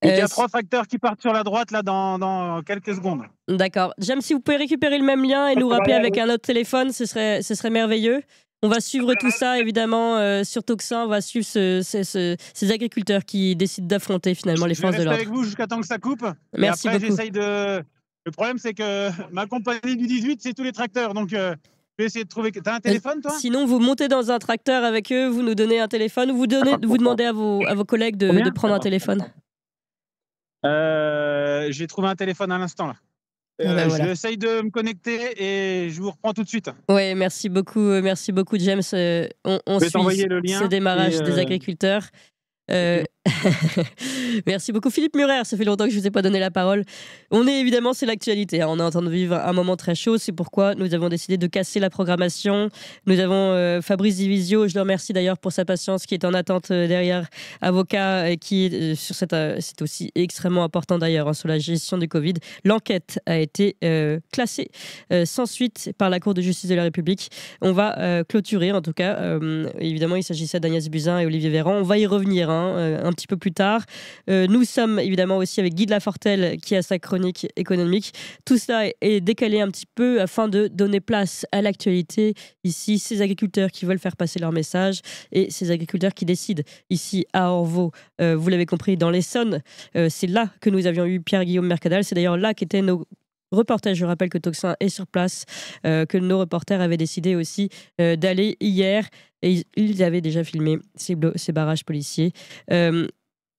Il y a 3 facteurs qui partent sur la droite là dans quelques secondes. D'accord. James, si vous pouvez récupérer le même lien et nous rappeler avec un autre téléphone, ce serait merveilleux. On va suivre tout ça, évidemment, sur Tocsin. On va suivre ces agriculteurs qui décident d'affronter finalement les forces de l'ordre. Je vais rester avec vous jusqu'à temps que ça coupe. Merci et après, beaucoup. Le problème, c'est que ma compagnie du 18, c'est tous les tracteurs. Donc, je vais essayer de trouver. T'as un téléphone, toi? Sinon, vous montez dans un tracteur avec eux, vous nous donnez un téléphone ou vous demandez à vos collègues de prendre un téléphone. J'ai trouvé un téléphone à l'instant, là. Voilà. J'essaye de me connecter et je vous reprends tout de suite. Oui, merci beaucoup, James. On suit ce démarrage des agriculteurs. Merci beaucoup Philippe Murer, ça fait longtemps que je ne vous ai pas donné la parole. C'est l'actualité, hein. On est en train de vivre un moment très chaud, c'est pourquoi nous avons décidé de casser la programmation. Nous avons Fabrice Divisio, je le remercie d'ailleurs pour sa patience, qui est en attente derrière, avocat, et qui est sur c'est aussi extrêmement important d'ailleurs, hein, sur la gestion du Covid. L'enquête a été classée sans suite par la Cour de justice de la République. On va clôturer en tout cas, évidemment il s'agissait d'Agnès Buzyn et Olivier Véran, on va y revenir un petit peu plus tard. Nous sommes évidemment aussi avec Guy de Lafortelle qui a sa chronique économique. Tout ça est décalé un petit peu afin de donner place à l'actualité. Ici, ces agriculteurs qui veulent faire passer leur message et ces agriculteurs qui décident ici à Orvault, vous l'avez compris, dans l'Essonne. C'est là que nous avions eu Pierre-Guillaume Mercadal. C'est d'ailleurs là qu'étaient nos reportage, je rappelle que Tocsin est sur place, que nos reporters avaient décidé aussi d'aller hier et ils avaient déjà filmé ces barrages policiers.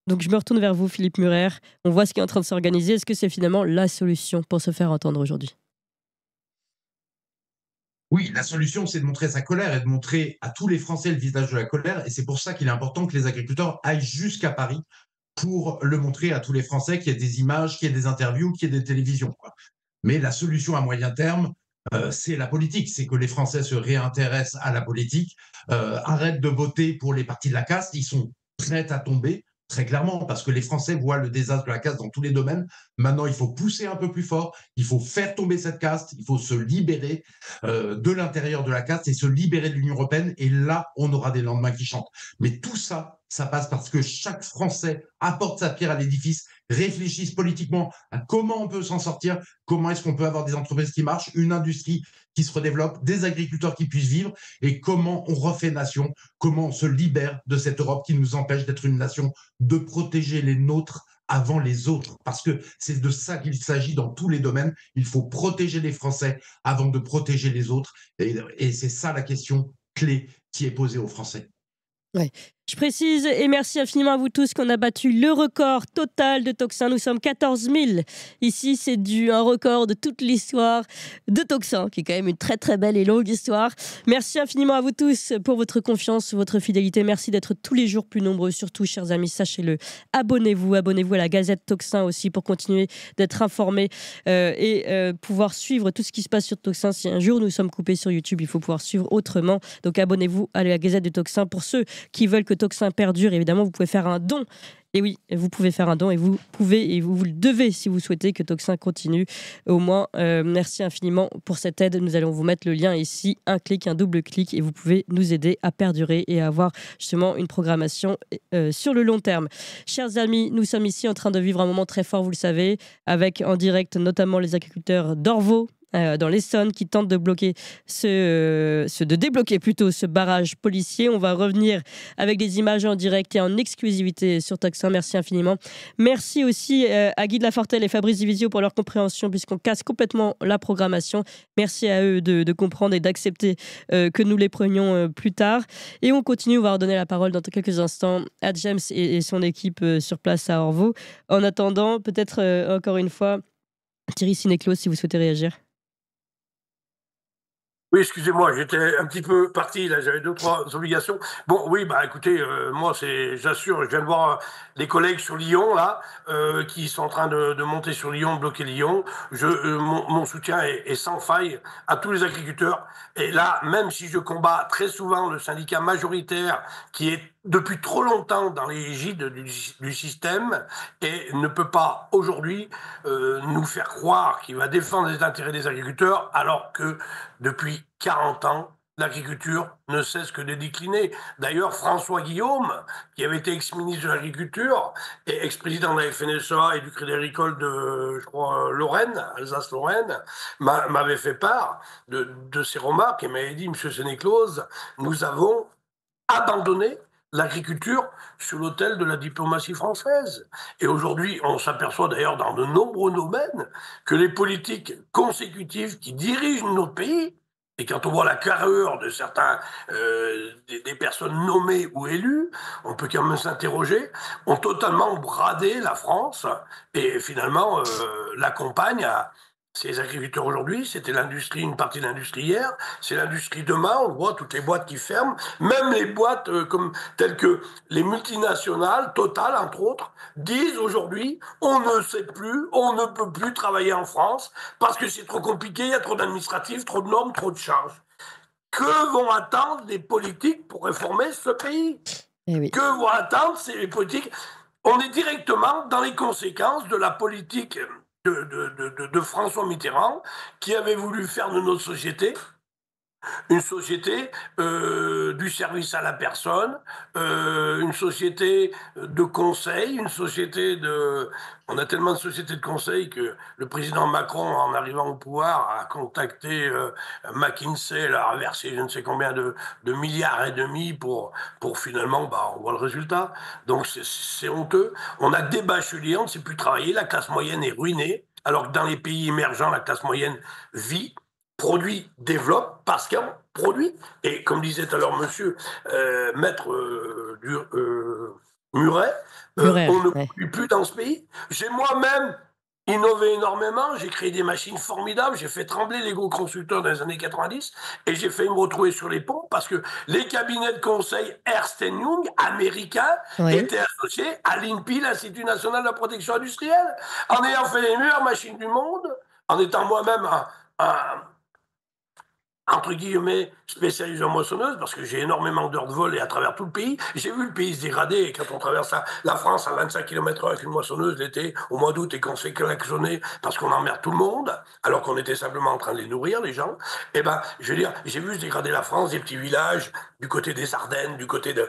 Donc je me retourne vers vous, Philippe Murer. On voit ce qui est en train de s'organiser. Est-ce que c'est finalement la solution pour se faire entendre aujourd'hui? Oui, la solution, c'est de montrer sa colère et de montrer à tous les Français le visage de la colère. Et c'est pour ça qu'il est important que les agriculteurs aillent jusqu'à Paris pour le montrer à tous les Français, qu'il y ait des images, qu'il y ait des interviews, qu'il y ait des télévisions, quoi. Mais la solution à moyen terme, c'est la politique. C'est que les Français se réintéressent à la politique, arrêtent de voter pour les partis de la caste. Ils sont prêts à tomber, très clairement, parce que les Français voient le désastre de la caste dans tous les domaines. Maintenant, il faut pousser un peu plus fort. Il faut faire tomber cette caste. Il faut se libérer de l'intérieur de la caste et se libérer de l'Union européenne. Et là, on aura des lendemains qui chantent. Mais tout ça, ça passe parce que chaque Français apporte sa pierre à l'édifice, réfléchisse politiquement à comment on peut s'en sortir, comment est-ce qu'on peut avoir des entreprises qui marchent, une industrie qui se redéveloppe, des agriculteurs qui puissent vivre, et comment on refait nation, comment on se libère de cette Europe qui nous empêche d'être une nation, de protéger les nôtres avant les autres, parce que c'est de ça qu'il s'agit dans tous les domaines. Il faut protéger les Français avant de protéger les autres, et c'est ça la question clé qui est posée aux Français. Ouais. Je précise, et merci infiniment à vous tous, qu'on a battu le record total de Tocsin. Nous sommes 14 000. Ici, c'est un record de toute l'histoire de Tocsin, qui est quand même une très très belle et longue histoire. Merci infiniment à vous tous pour votre confiance, votre fidélité. Merci d'être tous les jours plus nombreux. Surtout, chers amis, sachez-le, abonnez-vous à la Gazette Tocsin aussi pour continuer d'être informés et pouvoir suivre tout ce qui se passe sur Tocsin. Si un jour nous sommes coupés sur YouTube, il faut pouvoir suivre autrement. Donc abonnez-vous à la Gazette de Tocsin. Pour ceux qui veulent que Tocsin perdure, évidemment, vous pouvez faire un don. Et oui, vous pouvez faire un don et vous pouvez et vous le devez si vous souhaitez que Tocsin continue. Au moins, merci infiniment pour cette aide. Nous allons vous mettre le lien ici, un clic, un double clic, et vous pouvez nous aider à perdurer et à avoir justement une programmation sur le long terme. Chers amis, nous sommes ici en train de vivre un moment très fort, vous le savez, avec en direct notamment les agriculteurs d'Orvaux, dans l'Essonne, qui tentent de débloquer plutôt ce barrage policier. On va revenir avec des images en direct et en exclusivité sur Tocsin. Merci infiniment. Merci aussi à Guy de Lafortelle et Fabrice Divisio pour leur compréhension, puisqu'on casse complètement la programmation. Merci à eux de comprendre et d'accepter que nous les prenions plus tard. Et on continue, on va redonner la parole dans quelques instants à James et son équipe sur place à Orvaux. En attendant, peut-être encore une fois, Thierry Sinéclos, si vous souhaitez réagir. Oui, excusez-moi, j'étais un petit peu parti, là, j'avais 2-3 obligations. Bon, oui, bah écoutez, moi, j'assure, je viens de voir les collègues sur Lyon, là, qui sont en train de monter sur Lyon, bloquer Lyon. Mon soutien est sans faille à tous les agriculteurs. Et là, même si je combats très souvent le syndicat majoritaire qui est depuis trop longtemps dans les gîtes du système et ne peut pas aujourd'hui nous faire croire qu'il va défendre les intérêts des agriculteurs alors que depuis 40 ans, l'agriculture ne cesse que de décliner. D'ailleurs, François Guillaume, qui avait été ex-ministre de l'Agriculture et ex-président de la FNSEA et du Crédit Agricole de, je crois, Lorraine, Alsace-Lorraine, m'avait fait part de ses remarques et m'avait dit, Monsieur Sénéclose, nous avons abandonné l'agriculture sur l'autel de la diplomatie française. Et aujourd'hui, on s'aperçoit d'ailleurs dans de nombreux domaines que les politiques consécutives qui dirigent notre pays, et quand on voit la carrure de certains des personnes nommées ou élues, on peut quand même s'interroger, ont totalement bradé la France et finalement l'accompagnent à ces agriculteurs aujourd'hui. C'était l'industrie, une partie de l'industrie hier, c'est l'industrie demain. On voit toutes les boîtes qui ferment, même les boîtes telles que les multinationales, Total entre autres, disent aujourd'hui on ne sait plus, on ne peut plus travailler en France parce que c'est trop compliqué, il y a trop d'administratifs, trop de normes, trop de charges. Que vont attendre les politiques pour réformer ce pays ? Oui. Que vont attendre ces politiques ? On est directement dans les conséquences de la politique de François Mitterrand, qui avait voulu faire de notre société une société du service à la personne, une société de conseil, une société de... On a tellement de sociétés de conseil que le président Macron, en arrivant au pouvoir, a contacté McKinsey, leur a versé je ne sais combien de milliards et demi pour finalement, on voit le résultat. Donc c'est honteux. On a débachelier, on ne sait plus travailler, la classe moyenne est ruinée, alors que dans les pays émergents, la classe moyenne vit, produit, développe, parce qu'on produit. Et comme disait tout à l'heure monsieur, maître Muret, on ne produit plus dans ce pays. J'ai moi-même innové énormément, j'ai créé des machines formidables, j'ai fait trembler les gros constructeurs dans les années 90 et j'ai fait me retrouver sur les ponts parce que les cabinets de conseil Ernst & Young américains étaient associés à l'INPI, l'Institut National de la Protection Industrielle, en ayant fait les meilleures machines du monde, en étant moi-même entre guillemets, spécialisé en moissonneuse, parce que j'ai énormément d'heures de vol et à travers tout le pays. J'ai vu le pays se dégrader, et quand on traverse la France à 25 km/h avec une moissonneuse l'été, au mois d'août, et qu'on se fait klaxonner parce qu'on emmerde tout le monde, alors qu'on était simplement en train de les nourrir, les gens, je veux dire, j'ai vu se dégrader la France, des petits villages, du côté des Ardennes, du côté du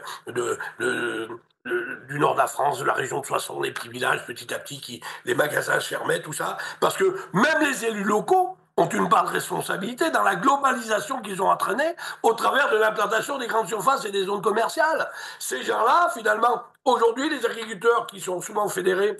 nord de la France, de la région de Soissons, les petits villages, petit à petit, les magasins se fermaient, tout ça, parce que même les élus locaux ont une part de responsabilité dans la globalisation qu'ils ont entraînée au travers de l'implantation des grandes surfaces et des zones commerciales. Ces gens-là, finalement, aujourd'hui, les agriculteurs qui sont souvent fédérés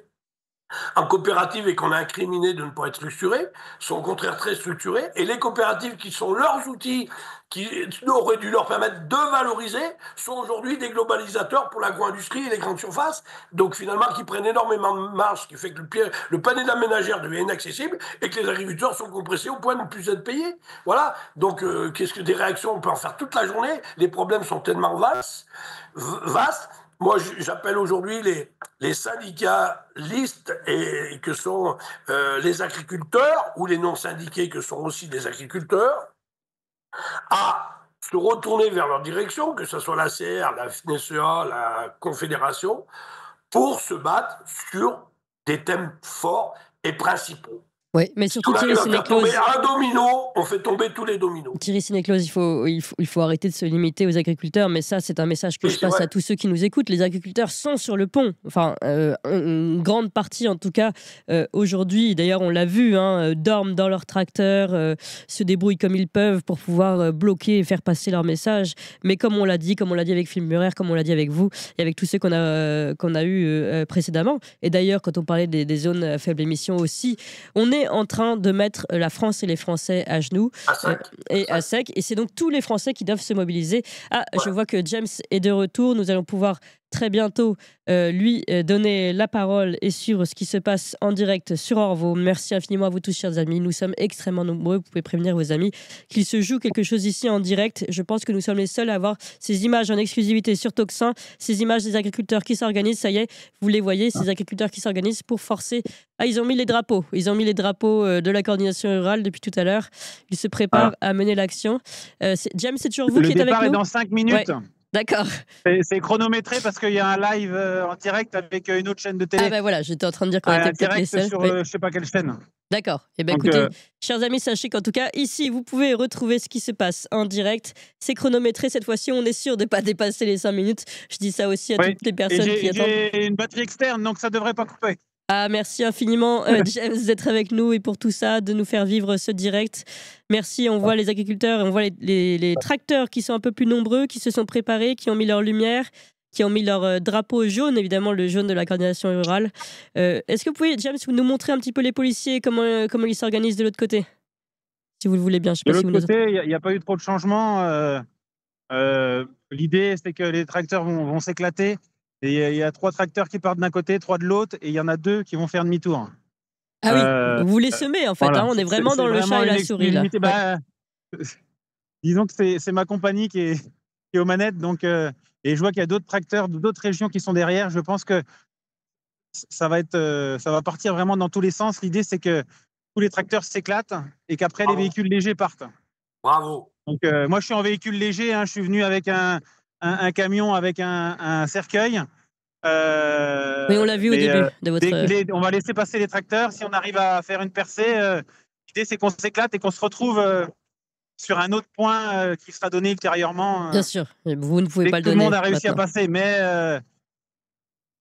en coopérative et qu'on a incriminé de ne pas être structurés, sont au contraire très structurés. Et les coopératives qui sont leurs outils, qui auraient dû leur permettre de valoriser, sont aujourd'hui des globalisateurs pour l'agro-industrie et les grandes surfaces. Donc finalement, qui prennent énormément de marge, ce qui fait que le panier de la ménagère devient inaccessible et que les agriculteurs sont compressés au point de ne plus être payés. Voilà. Donc qu'est-ce que des réactions, on peut en faire toute la journée. Les problèmes sont tellement vastes. Moi, j'appelle aujourd'hui les syndicalistes et que sont les agriculteurs ou les non-syndiqués que sont aussi des agriculteurs à se retourner vers leur direction, que ce soit la CR, la FNSEA, la Confédération, pour se battre sur des thèmes forts et principaux. Oui, mais surtout Thierry Sénéclause. Un domino, on fait tomber tous les dominos. Thierry Sénéclause, il faut arrêter de se limiter aux agriculteurs, mais ça, c'est un message que je passe à tous ceux qui nous écoutent. Les agriculteurs sont sur le pont, enfin, une grande partie en tout cas, aujourd'hui, d'ailleurs, on l'a vu, dorment dans leur tracteur, se débrouillent comme ils peuvent pour pouvoir bloquer et faire passer leur message. Mais comme on l'a dit avec Philippe Murer, comme on l'a dit avec vous, et avec tous ceux qu'on a eu précédemment, et d'ailleurs, quand on parlait des zones à faible émission aussi, on est en train de mettre la France et les Français à genoux à sec. Et c'est donc tous les Français qui doivent se mobiliser. Je vois que James est de retour. Nous allons pouvoir très bientôt lui donner la parole et suivre ce qui se passe en direct sur Orvo. Merci infiniment à vous tous, chers amis. Nous sommes extrêmement nombreux. Vous pouvez prévenir vos amis qu'il se joue quelque chose ici en direct. Je pense que nous sommes les seuls à avoir ces images en exclusivité sur Tocsin, ces images des agriculteurs qui s'organisent. Ça y est, vous les voyez, ces agriculteurs qui s'organisent pour forcer. Ils ont mis les drapeaux. Ils ont mis les drapeaux de la coordination rurale depuis tout à l'heure. Ils se préparent à mener l'action. James, c'est toujours vous qui êtes avec nous. Le départ est dans 5 minutes. Ouais. D'accord. C'est chronométré parce qu'il y a un live en direct avec une autre chaîne de télé. Ah ben voilà, j'étais en train de dire qu'on était peut-être les seuls. Sur je sais pas quelle chaîne. D'accord. Eh bien écoutez, chers amis, sachez qu'en tout cas, ici, vous pouvez retrouver ce qui se passe en direct. C'est chronométré cette fois-ci, on est sûr de ne pas dépasser les 5 minutes. Je dis ça aussi à toutes les personnes qui attendent. J'ai une batterie externe, donc ça ne devrait pas couper. Merci infiniment, James, d'être avec nous et pour tout ça, de nous faire vivre ce direct. Merci, on voit les agriculteurs et on voit les tracteurs qui sont un peu plus nombreux, qui se sont préparés, qui ont mis leur lumière, qui ont mis leur drapeau jaune, évidemment le jaune de la coordination rurale. Est-ce que vous pouvez, James, nous montrer un petit peu les policiers, comment ils s'organisent de l'autre côté? Si vous le voulez bien. Je sais pas si vous de l'autre côté, il n'y a pas eu trop de changements. L'idée, c'est que les tracteurs vont s'éclater. Et il y a 3 tracteurs qui partent d'un côté, 3 de l'autre, et il y en a 2 qui vont faire demi-tour. Ah oui, vous les semez en fait, voilà. On est vraiment dans le chat et la souris là. Disons que c'est ma compagnie qui est aux manettes, donc, et je vois qu'il y a d'autres tracteurs d'autres régions qui sont derrière. Je pense que ça va partir vraiment dans tous les sens. L'idée, c'est que tous les tracteurs s'éclatent et qu'après les véhicules légers partent. Bravo. Donc moi, je suis en véhicule léger, je suis venu avec un camion avec un cercueil. Oui, on l'a vu au début de votre... On va laisser passer les tracteurs. Si on arrive à faire une percée, l'idée c'est qu'on s'éclate et qu'on se retrouve sur un autre point qui sera donné ultérieurement. Bien sûr, vous ne pouvez pas le donner. Tout le monde a réussi à passer, mais ça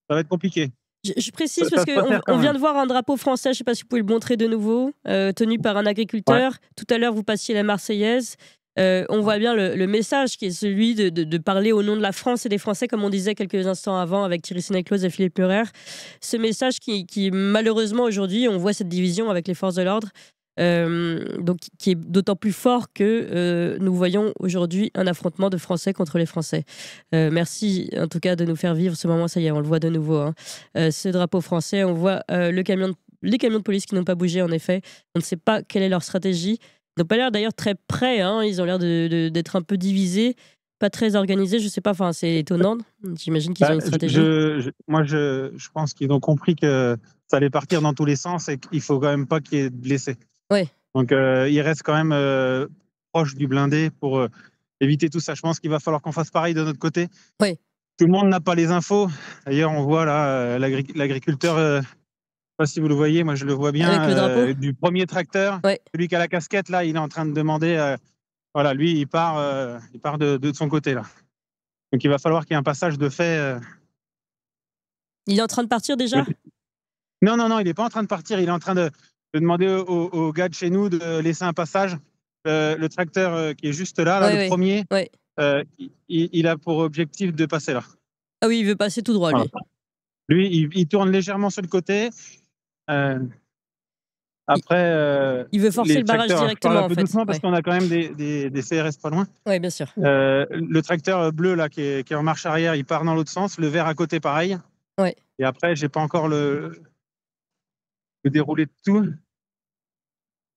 va être compliqué. Je précise parce qu'on vient de voir un drapeau français, je ne sais pas si vous pouvez le montrer de nouveau, tenu par un agriculteur. Ouais. Tout à l'heure, vous passiez la Marseillaise. On voit bien le message qui est celui de parler au nom de la France et des Français, comme on disait quelques instants avant avec Thierry Sénéclause et Philippe Murer. Ce message qui malheureusement aujourd'hui, on voit cette division avec les forces de l'ordre, donc qui est d'autant plus fort que nous voyons aujourd'hui un affrontement de Français contre les Français. Merci en tout cas de nous faire vivre ce moment. Ça y est, on le voit de nouveau. Ce drapeau français, on voit les camions de police qui n'ont pas bougé en effet. On ne sait pas quelle est leur stratégie. Ils n'ont pas l'air d'ailleurs très prêts, ils ont l'air d'être un peu divisés, pas très organisés, je sais pas, c'est étonnant. J'imagine qu'ils ont une stratégie. Moi, je pense qu'ils ont compris que ça allait partir dans tous les sens et qu'il faut quand même pas qu'il y ait de blessés. Ouais. Donc, ils restent quand même proches du blindé pour éviter tout ça. Je pense qu'il va falloir qu'on fasse pareil de notre côté. Ouais. Tout le monde n'a pas les infos. D'ailleurs, on voit là l'agriculteur... Je ne sais pas si vous le voyez, moi je le vois bien, du premier tracteur, celui qui a la casquette, là, il est en train de demander, voilà, lui, il part de son côté, là. Donc il va falloir qu'il y ait un passage de fait. Il est en train de partir déjà ? Non, il n'est pas en train de partir, il est en train de demander aux gars de chez nous de laisser un passage. Le tracteur qui est juste là, le premier, il a pour objectif de passer là. Ah oui, il veut passer tout droit, lui. Lui, il tourne légèrement sur le côté. Après, il veut forcer les le barrage tracteurs, je parle directement, un en peu fait. doucement parce Ouais. qu'on a quand même des CRS pas loin. Ouais, bien sûr. Le tracteur bleu là qui est en marche arrière, il part dans l'autre sens. Le vert à côté, pareil. Ouais. Et après, j'ai pas encore le déroulé de tout.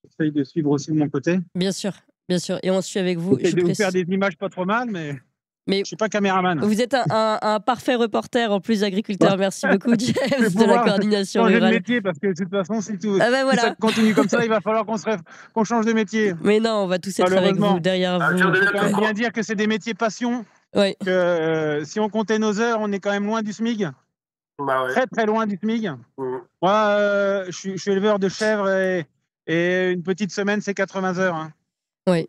J'essaye de suivre aussi de mon côté. Bien sûr, bien sûr. Et on suit avec vous. J'essaye Je de vous faire précise. des images pas trop mal, mais Mais je suis pas caméraman. vous êtes un parfait reporter en plus agriculteur. Merci beaucoup, Je vais James, de la pouvoir coordination changer de rurale. métier parce que de toute façon, si Ah ben ça voilà. continue comme ça, il va falloir qu'on change de métier. Mais non, on va tous être avec Malheureusement. vous, derrière vous. Il faut quand même bien dire que c'est des métiers passion. Ouais. Que si on comptait nos heures, on est quand même loin du SMIG. Bah ouais. Très très loin du SMIG. Mmh. Moi, je suis éleveur de chèvres et une petite semaine, c'est 80 heures. Hein. Oui.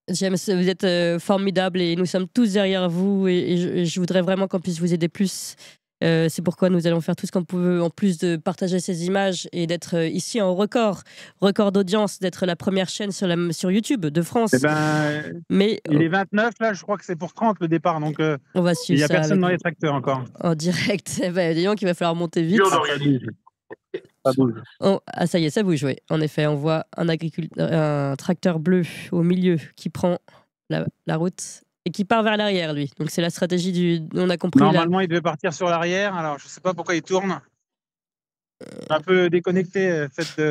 James, vous êtes formidable et nous sommes tous derrière vous et je voudrais vraiment qu'on puisse vous aider plus. C'est pourquoi nous allons faire tout ce qu'on peut, en plus de partager ces images et d'être ici en record d'audience, d'être la première chaîne sur YouTube de France. Eh ben, Mais il est 29, là, je crois que c'est pour 30 le départ, donc on va il suivre n'y a ça personne avec dans vous. les tracteurs encore. En direct. Eh ben, dis donc, il va falloir monter vite. Ça bouge. Oh, ah, ça y est, ça bouge, oui. En effet, on voit un tracteur bleu au milieu qui prend la route et qui part vers l'arrière, lui. Donc, c'est la stratégie on a compris. Normalement, il devait partir sur l'arrière. Alors, je ne sais pas pourquoi il tourne. Un peu déconnecté, fait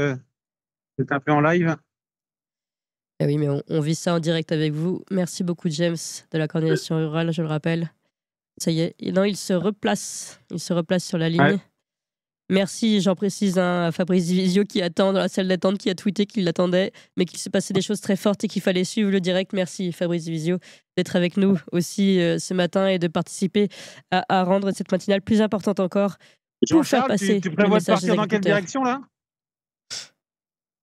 d'être un peu en live. Eh oui, mais on vit ça en direct avec vous. Merci beaucoup, James, de la coordination rurale, je le rappelle. Ça y est. Et non, il se replace. Il se replace sur la ligne. Ouais. Merci, j'en précise, à Fabrice Divisio qui attend dans la salle d'attente, qui a tweeté qu'il l'attendait, mais qu'il se passait des choses très fortes et qu'il fallait suivre le direct. Merci, Fabrice Divisio, d'être avec nous aussi ce matin et de participer à rendre cette matinale plus importante encore pour faire Jean-Charles, passer tu le prévois de message des partir dans quelle agriculteurs. direction, là?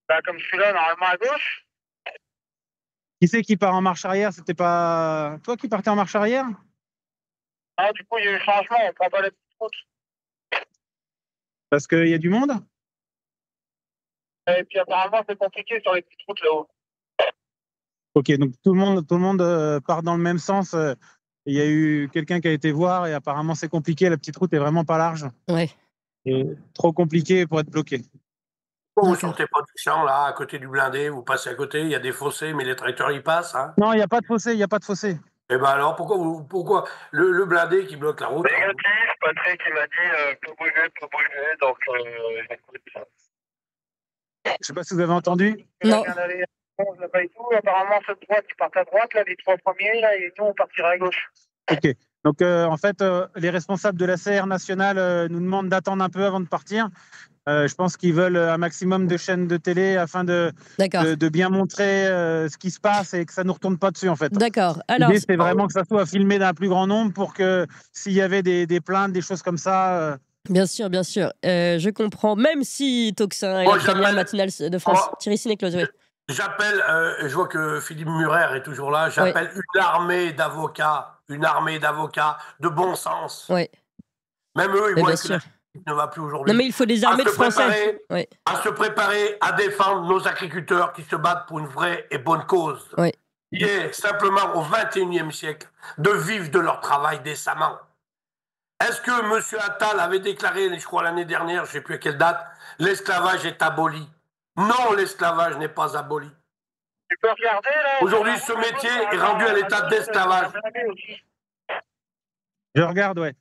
Bah, comme je suis là, normalement à gauche. Qui c'est qui part en marche arrière? C'était pas toi qui partais en marche arrière? Ah, du coup, il y a eu changement, on prend pas la petite route. Parce qu'il y a du monde? Et puis apparemment, c'est compliqué sur les petites routes là-haut. Ok, donc tout le monde part dans le même sens. Il y a eu quelqu'un qui a été voir et apparemment c'est compliqué. La petite route est vraiment pas large. Ouais. Et trop compliqué pour être bloqué. Pourquoi vous sortez pas du champ, là, à côté du blindé, vous passez à côté, il y a des fossés, mais les tracteurs y passent, hein? Non, il n'y a pas de fossé, il n'y a pas de fossé. Eh ben alors, pourquoi le blindé qui bloque la route? Négatif, Patrick il m'a dit peut bouger, donc j'écoute. Je sais pas si vous avez entendu. Non. Pas et tout. Apparemment, cette droite qui part à droite, là, les trois premiers, là, et nous, on partira à gauche. Ok. Donc, en fait, les responsables de la CR nationale nous demandent d'attendre un peu avant de partir. Je pense qu'ils veulent un maximum de chaînes de télé afin de bien montrer ce qui se passe et que ça ne nous retourne pas dessus, en fait. D'accord. Alors, l'idée, c'est vraiment que ça soit filmé d'un plus grand nombre pour que s'il y avait des plaintes, des choses comme ça... Bien sûr, bien sûr. Je comprends. Même si Toxin est la première matinale de France. Thierry Sinéclose, oui. J'appelle, je vois que Philippe Murer est toujours là, j'appelle une armée d'avocats de bon sens. Oui. Même eux, ils Mais voient bien que sûr. la ne va plus aujourd'hui. Non, mais il faut des armées de Français. Oui. À se préparer à défendre nos agriculteurs qui se battent pour une vraie et bonne cause. Oui. Il est simplement au XXIe siècle de vivre de leur travail décemment. Est-ce que M. Attal avait déclaré, je crois l'année dernière, je ne sais plus à quelle date, l'esclavage est aboli? Non, l'esclavage n'est pas aboli. Tu peux regarder là. Aujourd'hui, ce métier est rendu à l'état d'esclavage. Je regarde, ouais.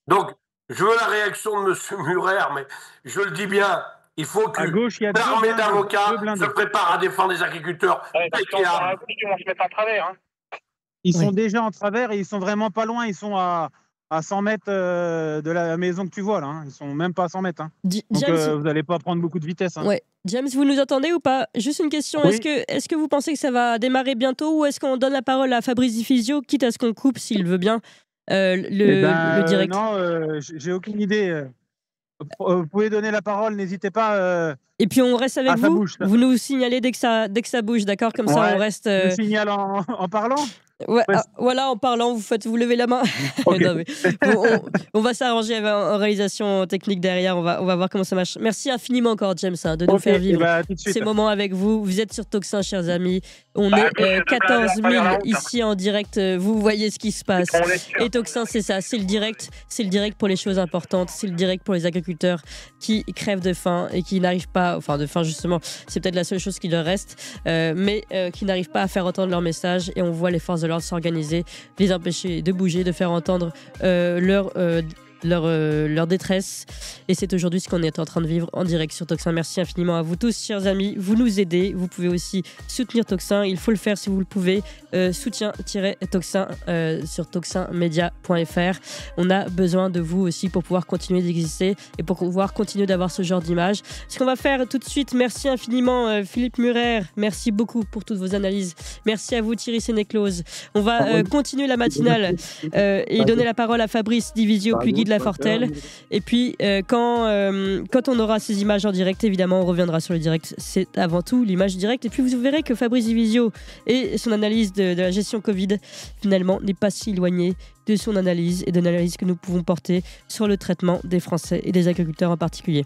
Donc, je veux la réaction de M. Murer, mais je le dis bien, il faut que l'armée d'avocats se prépare à défendre les agriculteurs. Ils vont se mettre en travers. Hein. Ils sont déjà en travers et ils sont vraiment pas loin. Ils sont à 100 mètres de la maison que tu vois, là. Hein. Ils sont même pas à 100 mètres. Hein. Donc, vous n'allez pas prendre beaucoup de vitesse. Hein. Ouais. James, vous nous entendez ou pas? Juste une question. Oui. Est-ce que vous pensez que ça va démarrer bientôt ou est-ce qu'on donne la parole à Fabrice Divisio, quitte à ce qu'on coupe, s'il veut bien, le direct? Non, j'ai aucune idée. Vous pouvez donner la parole, n'hésitez pas. Et puis on reste avec vous. Vous nous signalez dès que ça bouge, d'accord? Comme ça, on reste. Je signale en parlant. Ouais, voilà, en parlant, vous levez la main. Ok. Non, mais on va s'arranger en réalisation technique derrière. On va voir comment ça marche. Merci infiniment encore, James, de nous Ok, faire et vivre bah, tout de suite. ces moments avec vous. Vous êtes sur Toxin, chers amis. On est 14 000 ici en direct. Vous voyez ce qui se passe. Et Toxin, c'est ça, c'est le direct. C'est le direct pour les choses importantes. C'est le direct pour les agriculteurs qui crèvent de faim et qui n'arrivent pas, enfin de faim justement, c'est peut-être la seule chose qui leur reste, mais qui n'arrivent pas à faire entendre leur message. Et on voit les forces de l'ordre s'organiser, les empêcher de bouger, de faire entendre leur détresse. Et c'est aujourd'hui ce qu'on est en train de vivre en direct sur Toxin. Merci infiniment à vous tous, chers amis. Vous nous aidez. Vous pouvez aussi soutenir Toxin. Il faut le faire si vous le pouvez. Soutien-Toxin sur toxinmedia.fr. On a besoin de vous aussi pour pouvoir continuer d'exister et pour pouvoir continuer d'avoir ce genre d'image. Ce qu'on va faire tout de suite, merci infiniment Philippe Murer. Merci beaucoup pour toutes vos analyses. Merci à vous Thierry Sénéclose. On va continuer la matinale et donner la parole à Fabrice Divisio puis Guy de Lafortelle. Et puis quand on aura ces images en direct, évidemment on reviendra sur le direct. C'est avant tout l'image directe. Et puis vous verrez que Fabrice Divisio et son analyse de la gestion Covid finalement n'est pas si éloigné de son analyse et de l'analyse que nous pouvons porter sur le traitement des Français et des agriculteurs en particulier.